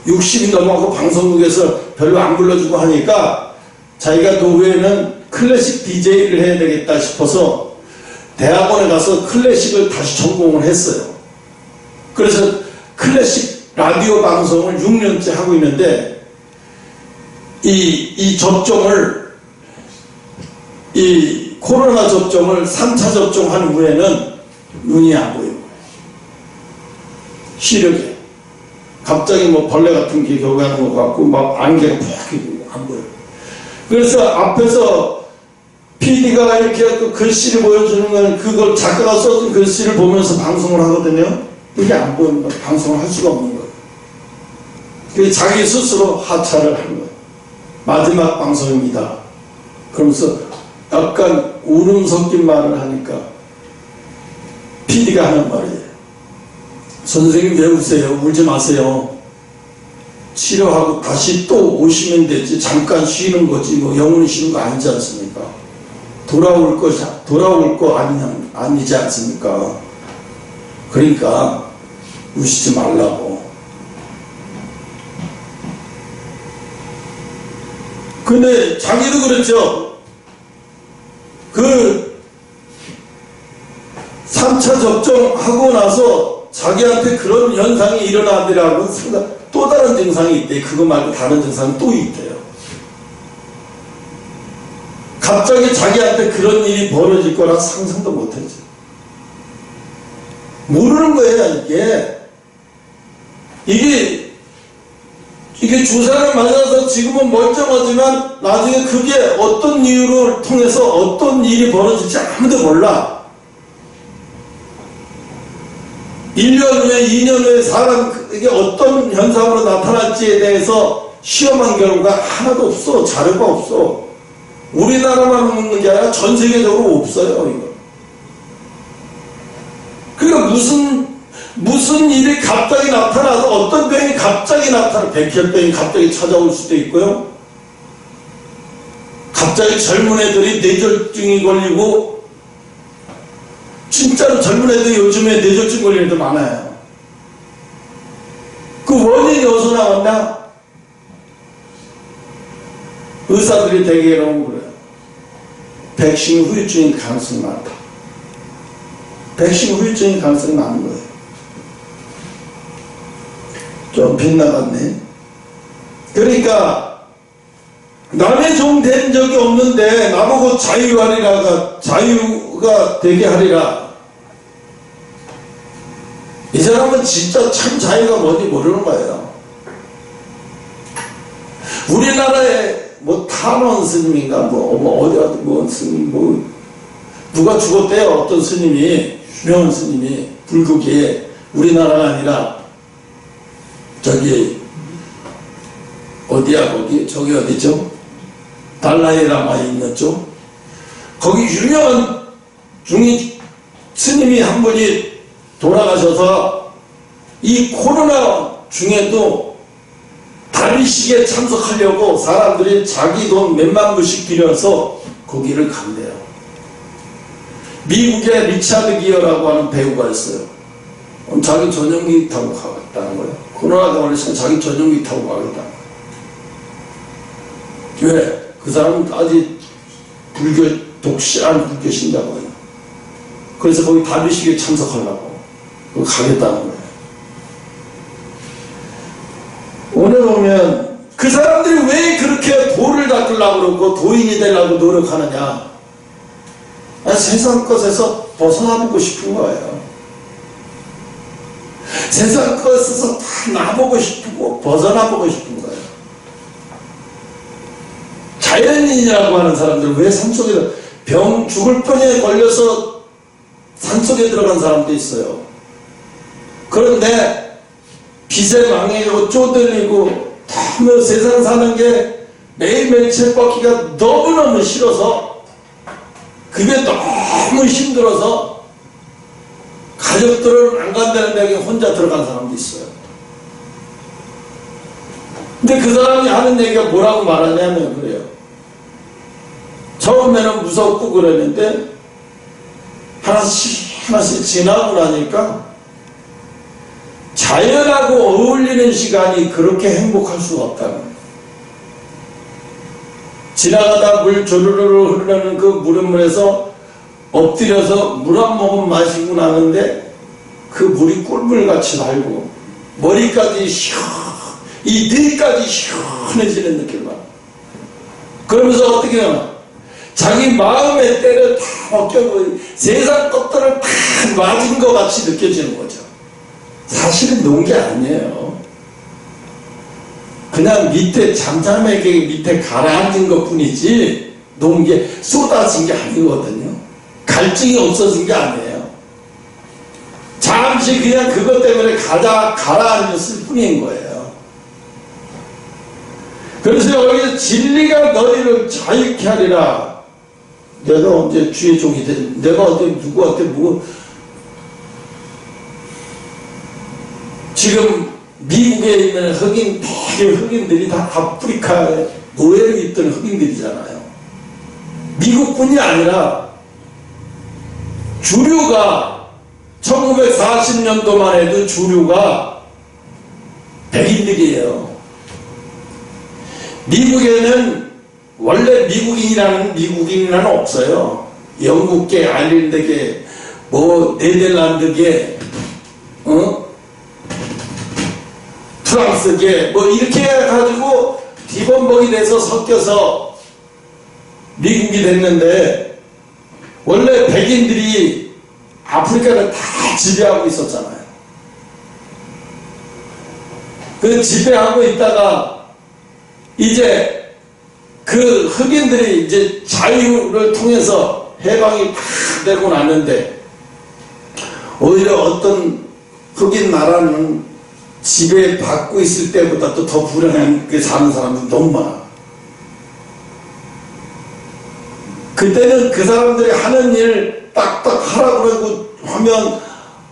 60이 넘어가고 방송국에서 별로 안 불러주고 하니까 자기가 노후에는 클래식 DJ를 해야 되겠다 싶어서 대학원에 가서 클래식을 다시 전공을 했어요. 그래서 클래식 라디오 방송을 6년째 하고 있는데, 이 접종을, 이 코로나 접종을 3차 접종한 후에는 눈이 안 보여요. 시력에. 갑자기 뭐 벌레 같은 게 교가하는 것 같고 막 안개가 푹 안 보여. 그래서 앞에서 PD가 이렇게 그 글씨를 보여주는 건 그걸 작가가 써준 글씨를 보면서 방송을 하거든요. 그게 안 보이는 거예요. 방송을 할 수가 없는 거예요. 그래서 자기 스스로 하차를 하는 거예요. 마지막 방송입니다. 그러면서 약간 울음 섞인 말을 하니까 PD가 하는 말이에요. 선생님 왜 우세요? 울지 마세요. 치료하고 다시 또 오시면 되지. 잠깐 쉬는 거지. 뭐 영원히 쉬는 거 아니지 않습니까? 돌아올 거 아니지 않습니까? 그러니까 우시지 말라고. 근데 자기도 그렇죠. 그 3차 접종하고 나서 자기한테 그런 현상이 일어나더라고. 또 다른 증상이 있대. 그거 말고 다른 증상이 또 있대요. 갑자기 자기한테 그런 일이 벌어질 거라 상상도 못했죠. 모르는 거예요. 이게 주사를 맞아서 지금은 멀쩡하지만 나중에 그게 어떤 이유를 통해서 어떤 일이 벌어질지 아무도 몰라. 1년 후에 2년 후에 사람에게 어떤 현상으로 나타날지에 대해서 시험한 결과가 하나도 없어. 자료가 없어. 우리나라만 없는 게 아니라 전 세계적으로 없어요. 이거. 그러니까 무슨 일이 갑자기 나타나서 어떤 병이 갑자기 나타나, 백혈병이 갑자기 찾아올 수도 있고요. 갑자기 젊은 애들이 뇌졸중이 걸리고, 진짜로 젊은 애들이 요즘에 뇌졸중 걸리는 애들 많아요. 그 원인이 어디서 나왔냐? 의사들이 대개 이러고 그래요. 백신 후유증일 가능성이 많다. 백신 후유증일 가능성이 많은 거예요. 좀 빗나갔네. 그러니까 남의 종 된 적이 없는데 나보고 자유가 되게 하리라. 이 사람은 진짜 참 자유가 뭔지 모르는 거예요. 우리나라에 뭐 탄원 스님인가 어디 스님 누가 죽었대요. 어떤 스님이, 유명한 스님이 불교계에, 우리나라가 아니라 저기 어디야 저기 어디죠? 달라이라마 있는 쪽? 거기 유명한 중이 스님이 한 분이 돌아가셔서 이 코로나 중에도 다리식에 참석하려고 사람들이 자기 돈 몇만 불씩 들여서 거기를 간대요. 미국의 리차드 기어라고 하는 배우가 있어요. 자기 전용기 타고 가겠다는 거예요. 코로나가 걸려서 자기 전용기 타고 가겠다는 거예요. 왜? 그 사람은 아직 독실한 불교 신자거든요. 그래서 거기 다리식에 참석하려고 가겠다는 거예요. 오늘 보면 그 사람들이 왜 그렇게 도를 닦으려고 그러고 도인이 되려고 노력하느냐? 세상 것에서 벗어나보고 싶은 거예요. 세상 것에서 다 나보고 싶고 벗어나보고 싶은 거예요. 자연인이라고 하는 사람들 왜 산속에 죽을 병에 걸려서 산속에 들어간 사람도 있어요. 그런데 빚에 망해고 쪼들리고 너무 세상 사는 게 매일매일 책 받기가 너무너무 싫어서 그게 너무 힘들어서 가족들은 안 간다는 데에 혼자 들어간 사람도 있어요. 근데 그 사람이 하는 얘기가 뭐라고 말하냐면 그래요. 처음에는 무섭고 그랬는데 하나씩 지나고 나니까 자연하고 어울리는 시간이 그렇게 행복할 수가 없다는 거예요. 지나가다 물 조르르 흐르는 그 물에서 엎드려서 물 한 모금 마시고 나는데 그 물이 꿀물같이 달고 머리까지 이 뇌까지 시원해지는 느낌을 받아요. 그러면서 어떻게 하나? 자기 마음의 때를 다 벗겨버리고 세상 것들을 다 맞은 것 같이 느껴지는 거죠. 사실은 놓은 게 아니에요. 그냥 밑에 잠잠하게 밑에 가라앉은 것 뿐이지 놓은 게 쏟아진 게 아니거든요. 갈증이 없어진 게 아니에요. 잠시 그냥 그것 때문에 가라앉았을 뿐인 거예요. 그래서 여기서 진리가 너희를 자유케 하리라. 내가 언제 주의 종이 되, 내가 언제 누구한테 지금 미국에 있는 흑인들이 다 아프리카에 노예로 있던 흑인들이잖아요. 미국뿐이 아니라 주류가 1940년도만 해도 주류가 백인들이에요. 미국에는 원래 미국인이라는 없어요. 영국계, 아일랜드계, 네덜란드계, 프랑스계, 이렇게 해가지고 디범벅이 돼서 섞여서 미국이 됐는데, 원래 백인들이 아프리카를 다 지배하고 있었잖아요. 그 지배하고 있다가 이제 그 흑인들이 이제 자유를 통해서 해방이 다 되고 났는데, 오히려 어떤 흑인 나라는 지배받고 있을 때보다 또 더 불행하게 사는 사람들이 너무 많아. 그때는 그 사람들이 하는 일 딱딱 하라고 그러고 하면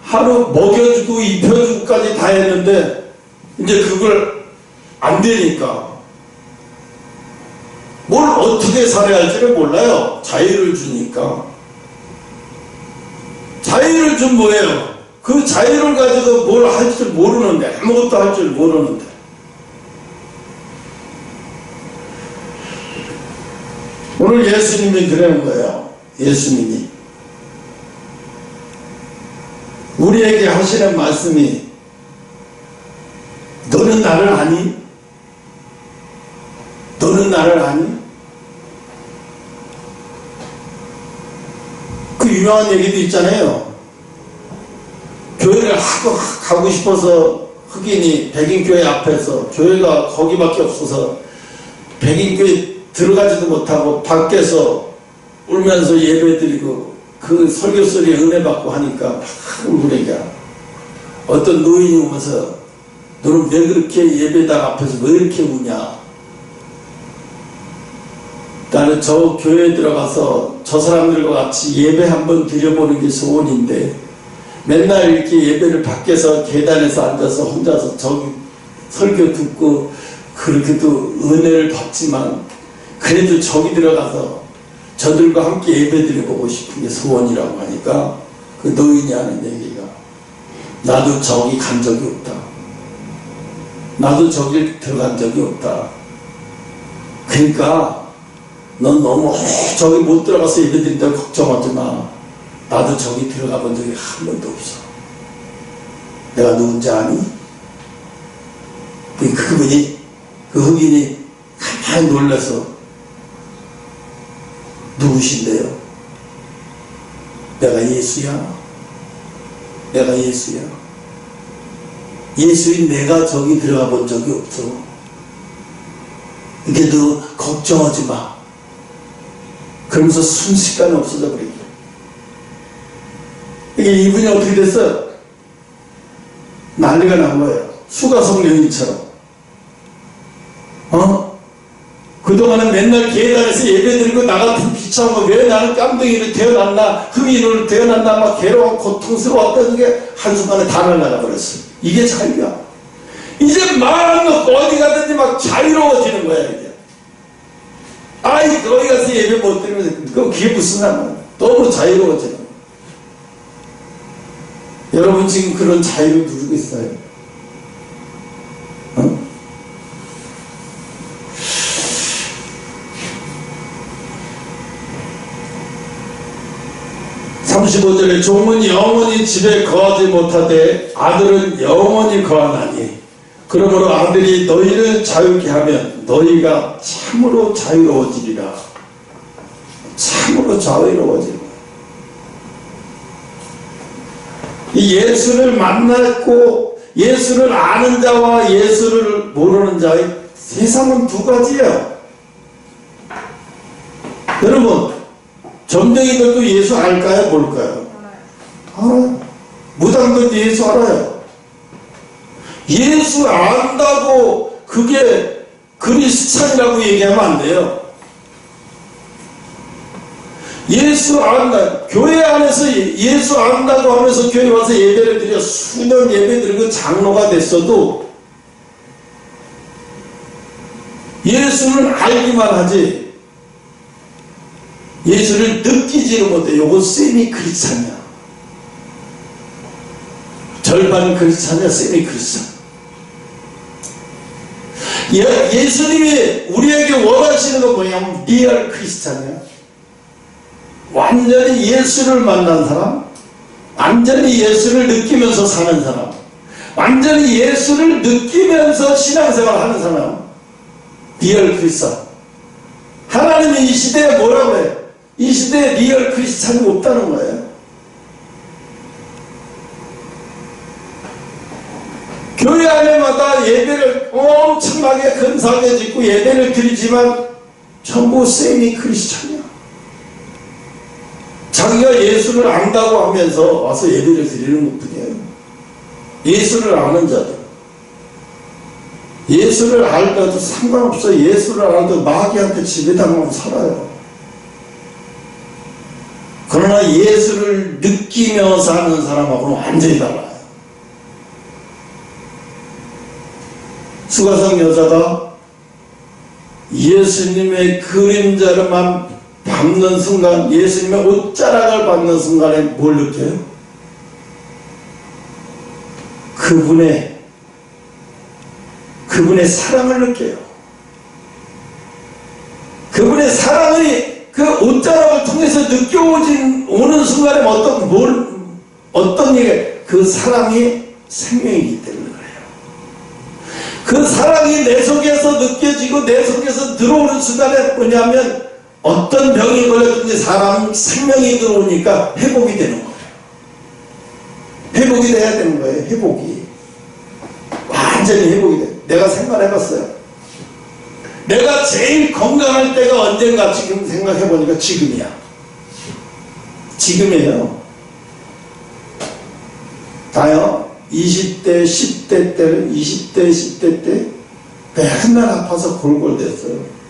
하루 먹여주고 입혀주고까지 다 했는데, 이제 그걸 안 되니까 뭘 어떻게 살아야 할지를 몰라요. 자유를 주니까. 자유를 준 뭐예요? 그 자유를 가지고 뭘 할 줄 모르는데, 아무것도 할 줄 모르는데. 오늘 예수님이 그러는 거예요. 예수님이 우리에게 하시는 말씀이, 너는 나를 아니? 너는 나를 아니? 그 유명한 얘기도 있잖아요. 교회를 가고 싶어서 흑인이 백인교회 앞에서, 교회가 거기밖에 없어서 백인교회 들어가지도 못하고 밖에서 울면서 예배드리고 그 설교 소리에 은혜 받고 하니까 막 울고 얘기야. 어떤 노인이 오면서, 너는 왜 그렇게 예배당 앞에서 왜 이렇게 우냐? 나는 저 교회에 들어가서 저 사람들과 같이 예배 한번 드려보는 게 소원인데, 맨날 이렇게 예배를 밖에서 계단에서 앉아서 혼자서 저기 설교 듣고 그렇게도 은혜를 받지만, 그래도 저기 들어가서 저들과 함께 예배 드려보고 싶은 게 소원이라고 하니까, 그 노인이 하는 얘기가, 나도 저기 간 적이 없다. 나도 저기 들어간 적이 없다. 그러니까 넌 너무 저기 못 들어가서 예배 드린다고 걱정하지 마. 나도 저기 들어가 본 적이 한 번도 없어. 내가 누군지 아니? 그분이, 그 흑인이 가만히 놀라서, 누구신데요? 내가 예수야. 내가 예수야. 예수인 내가 저기 들어가 본 적이 없어. 이게 너 걱정하지 마. 그러면서 순식간에 없어져 버리게. 이게 이분이 어떻게 됐어요? 난리가 난 거예요. 수가성 여인처럼. 그동안은 맨날 계단에서 예배드리고 나 같은 비참한 거, 왜 나는 깜둥이로 태어났나, 흑인으로 태어났나, 막 괴로운 고통스러웠던 게 한순간에 다 날아가 버렸어. 이게 자유야. 이제 마음 놓고 어디 가든지 막 자유로워지는 거야, 이게. 아이, 거기 가서 예배 못 드리면, 그게 무슨 상관이야. 너무 자유로워지는 거야. 여러분 지금 그런 자유를 누리고 있어요. 35절에 종은 영원히 집에 거하지 못하되 아들은 영원히 거하나니, 그러므로 아들이 너희를 자유케 하면 너희가 참으로 자유로워지리라. 참으로 자유로워지리라. 이 예수를 만났고 예수를 아는 자와 예수를 모르는 자의 세상은 두 가지예요. 여러분, 점쟁이들도 예수 알까요? 모를까요? 알아요. 무당들도 예수 알아요. 예수 안다고 그게 그리스찬이라고 얘기하면 안 돼요. 예수 안다. 교회 안에서 예수 안다고 하면서 교회 와서 예배를 드려 수년 예배 드리고 장로가 됐어도 예수는 알기만 하지 예수를 느끼지를 못해. 요거 세미 크리스찬이야. 절반 크리스찬이야, 세미 크리스찬. 예수님이 우리에게 원하시는 건 뭐냐면 리얼 크리스찬이야. 완전히 예수를 만난 사람, 완전히 예수를 느끼면서 사는 사람, 완전히 예수를 느끼면서 신앙생활 하는 사람, 리얼 크리스찬. 하나님이 이 시대에 뭐라고 해요? 이 시대에 리얼 크리스찬이 없다는 거예요. 교회 안에마다 예배를 엄청나게 근사하게 짓고 예배를 드리지만 전부 세미 크리스찬이야. 자기가 예수를 안다고 하면서 와서 예배를 드리는 것뿐이에요. 예수를 아는 자들. 예수를 알다도 상관없어. 예수를 알아도 마귀한테 지배당하고 살아요. 그러나 예수를 느끼며 사는 사람하고는 완전히 달라요. 수가성 여자가 예수님의 그림자를만 밟는 순간, 예수님의 옷자락을 밟는 순간에 뭘 느껴요? 그분의 사랑을 느껴요. 그분의 사랑이 그 옷자락을 통해서 오는 순간에 어떤 얘기, 그 사랑이 생명이기 때문에 그래요. 그 사랑이 내 속에서 느껴지고 내 속에서 들어오는 순간에 뭐냐면 어떤 병이 걸렸든지 사람 생명이 들어오니까 회복이 되는 거예요. 회복이 돼야 되는 거예요. 회복이. 완전히 회복이 돼. 내가 생각해봤어요. 내가 제일 건강할 때가 언젠가 지금 생각해보니까 지금이야. 지금이에요. 다요. 20대, 10대 때는 20대, 10대 때 맨날 아파서 골골댔어요.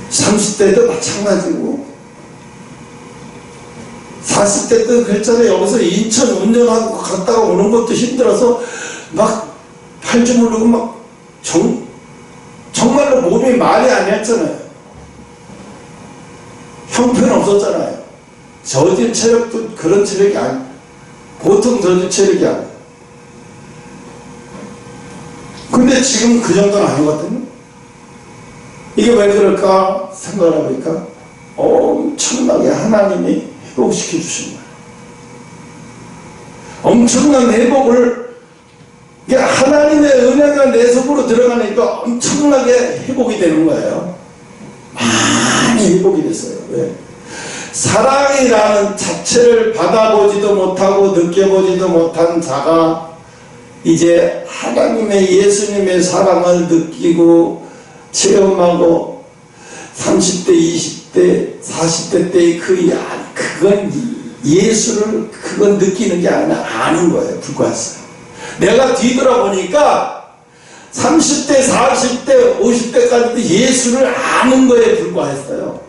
30대도 마찬가지고 40대 때 그랬잖아요. 여기서 인천 운전하고 갔다가 오는 것도 힘들어서 막 팔 주물르고 막 정말로 몸이 말이 아니었잖아요. 형편없었잖아요. 저질 체력도 그런 체력이 아니에요. 보통 저질 체력이 아니에요. 근데 지금 그 정도는 아니거든요. 이게 왜 그럴까 생각을 해보니까 엄청나게 하나님이 회복시켜 주신 거예요. 엄청난 회복을, 하나님의 은혜가 내 속으로 들어가니까 엄청나게 회복이 되는 거예요. 많이 회복이 됐어요. 왜? 사랑이라는 자체를 받아보지도 못하고 느껴보지도 못한 자가 이제 하나님의 예수님의 사랑을 느끼고 체험하고 30대, 20대, 40대 때의 그건 예수를 그건 느끼는 게 아니라 아는 거예요. 불과했어요. 내가 뒤돌아보니까 30대, 40대, 50대까지도 예수를 아는 거에 불과했어요.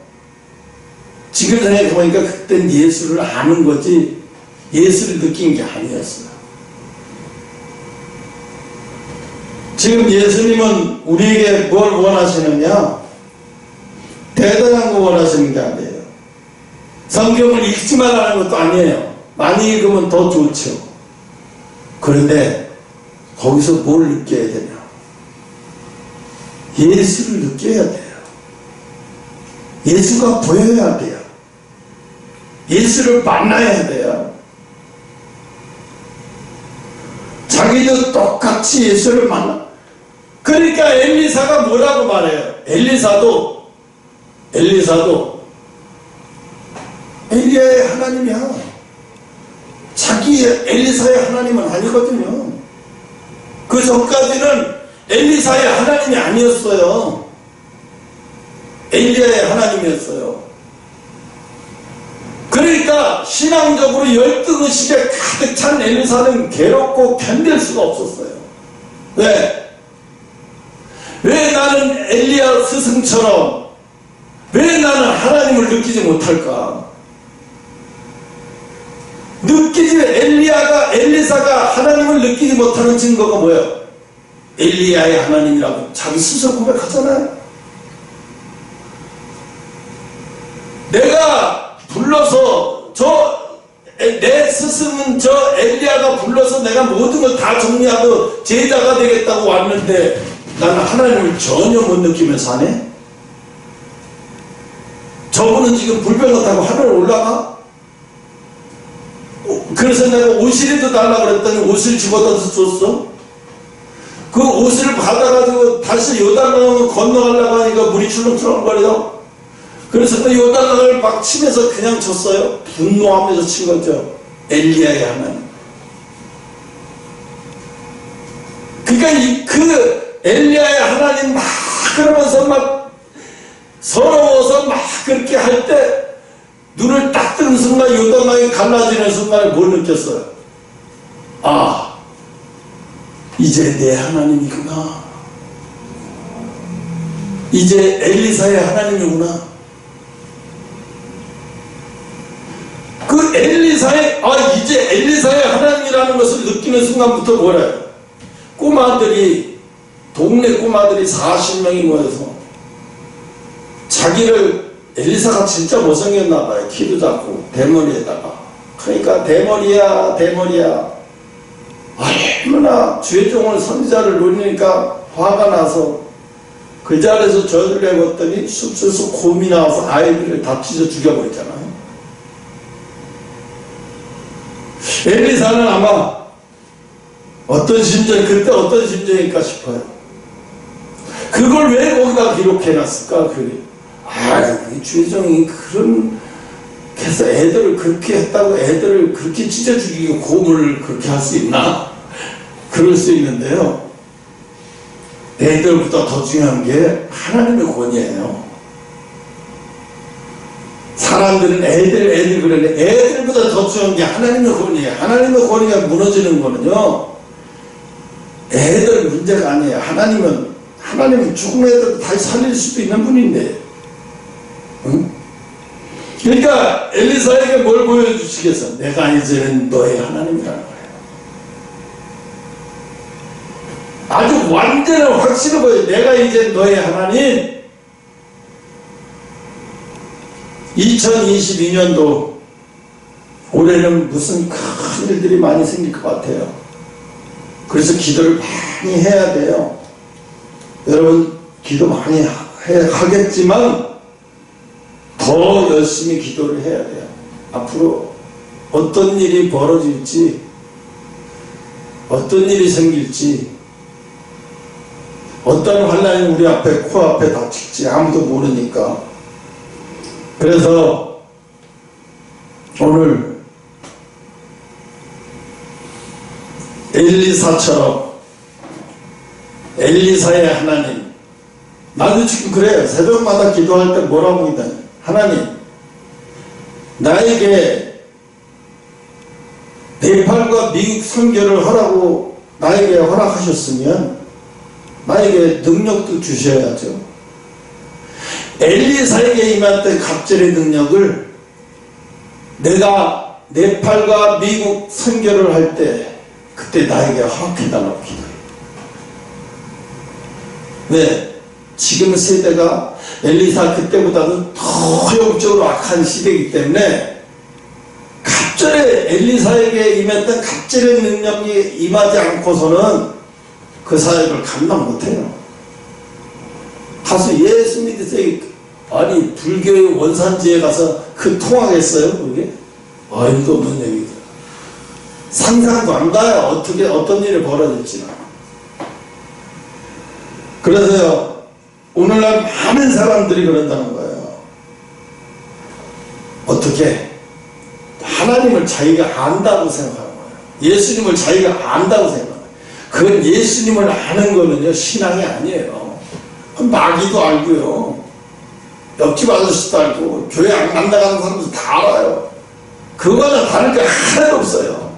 지금 생각해보니까 그땐 예수를 아는 거지 예수를 느낀 게 아니었어요. 지금 예수님은 우리에게 뭘 원하시느냐? 대단한 거 원하시는 게 아니에요. 성경을 읽지 말라는 것도 아니에요. 많이 읽으면 더 좋죠. 그런데 거기서 뭘 느껴야 되냐? 예수를 느껴야 돼요. 예수가 보여야 돼요. 예수를 만나야 돼요. 자기도 똑같이 예수를 만나. 그러니까 엘리사가 뭐라고 말해요? 엘리사도 엘리야의 하나님이야. 자기 엘리사의 하나님은 아니거든요. 그 전까지는 엘리사의 하나님이 아니었어요. 엘리야의 하나님이었어요. 그러니까 신앙적으로 열등의식에 가득 찬 엘리사는 괴롭고 견딜 수가 없었어요. 왜? 왜 나는 엘리야 스승처럼 왜 나는 하나님을 느끼지 못할까? 엘리사가 하나님을 느끼지 못하는 증거가 뭐예요? 엘리야의 하나님이라고 자기 스스로 고백하잖아요. 내가 불러서 내 스승은 저 엘리야가 불러서 내가 모든 걸 다 정리하고 제자가 되겠다고 왔는데 나는 하나님을 전혀 못 느끼면서 하네? 저분은 지금 불변을 타고 하늘 올라가? 그래서 내가 옷이라도 달라고 그랬더니 옷을 집어넣어서 줬어? 그 옷을 받아가지고 다시 요단강을 건너가려고 하니까 물이 출렁출렁거려. 그래서 그 요단강을 막 치면서 그냥 줬어요. 분노하면서 친 거죠. 엘리야의 하나님. 그러니까 그 엘리야의 하나님 막 그러면서 막 서러워서 막 그렇게 할 때 눈을 딱 뜨는 순간 요단강이 갈라지는 순간에 뭘 느꼈어요? 아, 이제 내 하나님이구나. 이제 엘리사의 하나님이구나. 그 이제 엘리사의 하나님이라는 것을 느끼는 순간부터 뭐래요? 동네 꼬마들이 40명이 모여서 자기를 엘리사가 진짜 못생겼나 봐요. 키도 작고 대머리에다가. 그러니까 대머리야 얼마나 주의 종을 선지자를 노리니까 화가 나서 그 자리에서 저주를 해봤더니 숲에서 곰이 나와서 아이들을 다 찢어 죽여버렸잖아요. 엘리사는 아마 그때 어떤 심정일까 싶어요. 그걸 왜 거기다 기록해놨을까? 이 주의종이 그래서 애들을 그렇게 했다고 애들을 그렇게 찢어 죽이고 곰을 그렇게 할 수 있나? 그럴 수 있는데요. 애들보다 더 중요한 게 하나님의 권위예요. 사람들은 애들 그러는데 애들보다 더 중요한 게 하나님의 권위예요. 하나님의 권위가 무너지는 거는요. 애들 문제가 아니에요. 하나님은 죽은 애들 다시 살릴 수도 있는 분인데. 응? 그러니까 엘리사에게 뭘 보여주시겠어? 내가 이제는 너의 하나님이라는 거예요. 아주 완전한 확신을 보여요. 내가 이제 너의 하나님. 2022년도 올해는 무슨 큰 일들이 많이 생길 것 같아요. 그래서 기도를 많이 해야 돼요. 여러분 기도 많이 하겠지만 더 열심히 기도를 해야 돼요. 앞으로 어떤 일이 벌어질지, 어떤 일이 생길지, 어떤 환란이 우리 앞에 코앞에 닥칠지 아무도 모르니까. 그래서 오늘 엘리사처럼 엘리사의 하나님, 나도 지금 그래요. 새벽마다 기도할 때 뭐라고 기도해요? 하나님, 나에게 네팔과 미국 선교를 하라고 나에게 허락하셨으면 나에게 능력도 주셔야죠. 엘리사에게 임했던 갑절의 능력을 내가 네팔과 미국 선교를 할 때 그때 나에게 허락해달라고 기도해요. 왜? 지금 세대가 엘리사 그때보다도 더 영적으로 악한 시대이기 때문에 갑절에 엘리사에게 임했던 갑절의 능력이 임하지 않고서는 그 사역을 감당 못해요. 가서 예수 믿으세요. 아니 불교의 원산지에 가서 그 통하겠어요? 그게? 어림도 없는 얘기죠. 상상도 안 가요. 어떤 일이 벌어질지는. 그래서요, 오늘날 많은 사람들이 그런다는 거예요. 어떻게? 하나님을 자기가 안다고 생각하는 거예요. 예수님을 자기가 안다고 생각하는 거예요. 그건 예수님을 아는 거는요, 신앙이 아니에요. 마귀도 알고요. 옆집 아저씨도 알고, 교회 안 나가는 사람도 다 알아요. 그거는 다른 게 하나도 없어요.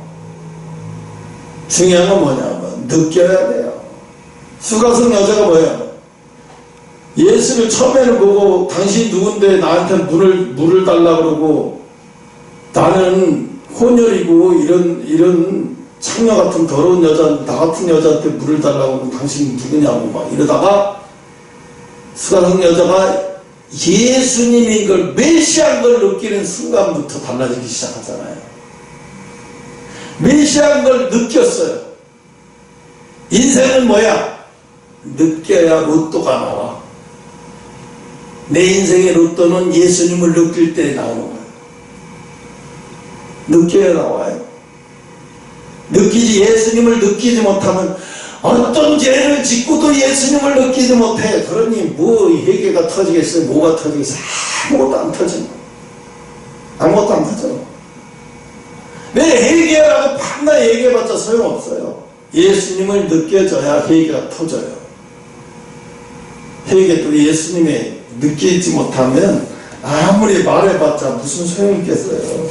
중요한 건 뭐냐면, 느껴야 돼요. 수가성 여자가 뭐예요? 예수를 처음에는 보고, 당신이 누군데 나한테 물을 달라 그러고, 나는 혼혈이고, 이런 창녀 같은 더러운 여자, 나 같은 여자한테 물을 달라고 하면 당신이 누구냐고 막 이러다가 수가성 여자가 예수님인 걸, 메시아인 걸 느끼는 순간부터 달라지기 시작하잖아요. 메시아인 걸 느꼈어요. 인생은 뭐야? 느껴야 로또가 나와. 내 인생의 로또는 예수님을 느낄 때 나오는 거예요. 느껴야 나와요. 예수님을 느끼지 못하면 어떤 죄를 짓고도 예수님을 느끼지 못해. 그러니 뭐 회개가 터지겠어요? 뭐가 터지겠어요? 아무것도 안 터져. 아무것도 안 터져. 왜 회개하라고 판나 얘기해봤자 소용없어요. 예수님을 느껴져야 회개가 터져요. 회개도 예수님의 느끼지 못하면 아무리 말해봤자 무슨 소용이 있겠어요.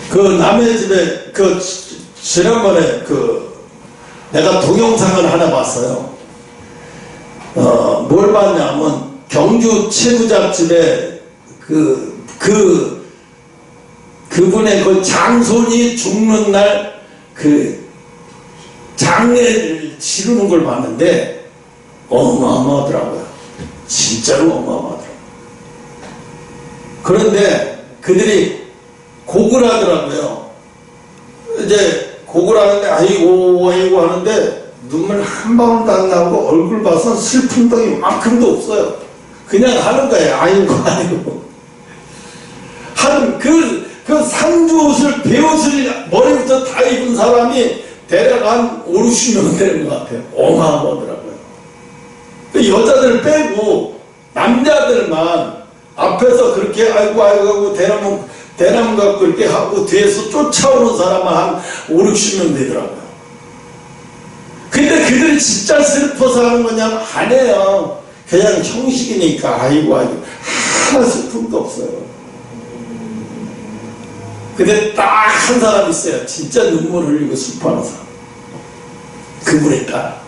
그 남의 집에 지난번에 내가 동영상을 하나 봤어요. 뭘 봤냐면 경주 최부잣집에 그분의 그 장손이 죽는 날 장례를 치르는 걸 봤는데 어마어마하더라고요. 진짜로 어마어마하더라고요. 그런데 그들이 곡을 하더라고요. 이제 곡을 하는데 아이고 하는데 눈물 한 방울도 안 나오고 얼굴 봐서 슬픈 덩이 만큼도 없어요. 그냥 하는 거예요. 아이고 한 그 상주 옷을 배옷을 머리부터 다 입은 사람이 대략 한 5, 60명 되는 것 같아요. 어마어마하더라고요. 그 여자들 빼고 남자들만 앞에서 그렇게 아이고 하고 대나무 갖고 이렇게 하고 뒤에서 쫓아오는 사람은 한 5, 60명 되더라고요. 근데 그들이 진짜 슬퍼서 하는 거냐면 아니에요. 그냥 형식이니까 아이고 하나 슬픔도 없어요. 근데 딱 한 사람 있어요. 진짜 눈물 흘리고 슬퍼하는 사람. 그분의 딸.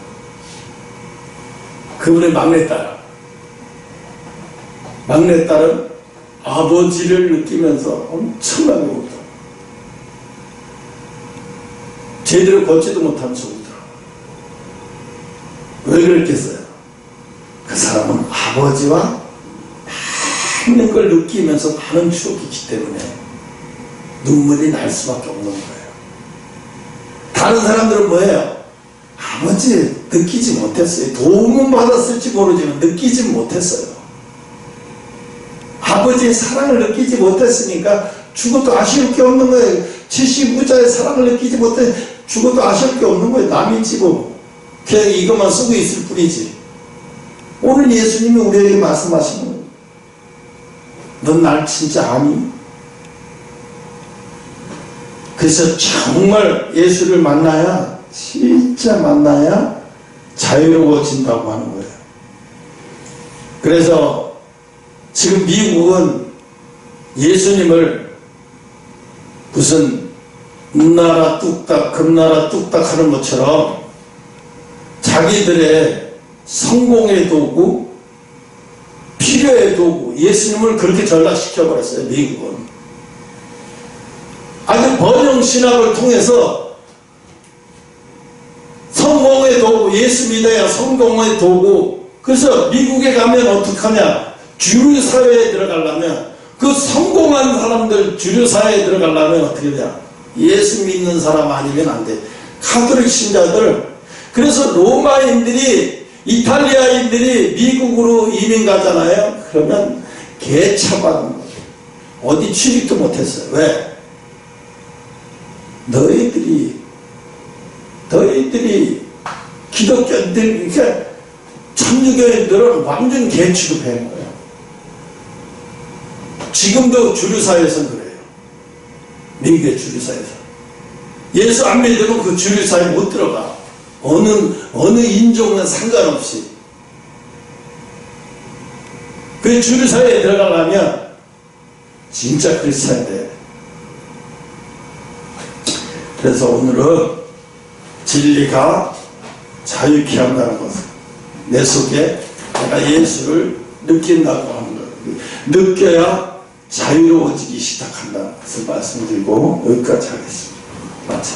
그분의 막내딸. 막내딸은 아버지를 느끼면서 엄청나게 울더라고요. 제대로 걷지도 못하면서 울더라고요. 왜 그랬겠어요? 그 사람은 아버지와 많은 걸 느끼면서 많은 추억이 있기 때문에 눈물이 날 수밖에 없는 거예요. 다른 사람들은 뭐예요? 아버지 느끼지 못했어요. 도움은 받았을지 모르지만 느끼지 못했어요. 아버지의 사랑을 느끼지 못했으니까 죽어도 아쉬울 게 없는 거예요. 70부자의 사랑을 느끼지 못해 죽어도 아쉬울 게 없는 거예요. 남이지 뭐. 그냥 이것만 쓰고 있을 뿐이지. 오늘 예수님이 우리에게 말씀하시는 거예요. 넌 날 진짜 아니? 그래서 정말 예수를 만나야, 진짜 만나야 자유로워진다고 하는 거예요. 그래서 지금 미국은 예수님을 무슨 은나라 뚝딱 금나라 뚝딱 하는 것처럼 자기들의 성공의 도구, 필요의 도구, 예수님을 그렇게 전락시켜버렸어요. 미국은 아주 번영신학을 통해서 성공의 도구, 예수 믿어야 성공의 도구. 그래서 미국에 가면 어떡하냐, 주류 사회에 들어가려면, 그 성공한 사람들 주류 사회에 들어가려면 어떻게 되냐, 예수 믿는 사람 아니면 안 돼. 카톨릭 신자들. 그래서 로마인들이, 이탈리아인들이 미국으로 이민 가잖아요. 그러면 개차받는 거예요. 어디 취직도 못했어요. 왜? 너희들이 기독교인들, 그러니까 천주교인들은 완전 개 취급하는 거예요. 지금도 주류사회에서는 그래요. 미국의 주류사회에서. 예수 안 믿으면 그 주류사에 못 들어가. 어느 인종은 상관없이. 그 주류사에 들어가려면 진짜 크리스찬이 돼. 그래서 오늘은 진리가 자유케 한다는 것을, 내 속에 내가 예수를 느낀다고 하는 거예요. 느껴야 자유로워지기 시작한다는 것을 말씀드리고 여기까지 하겠습니다. 마치.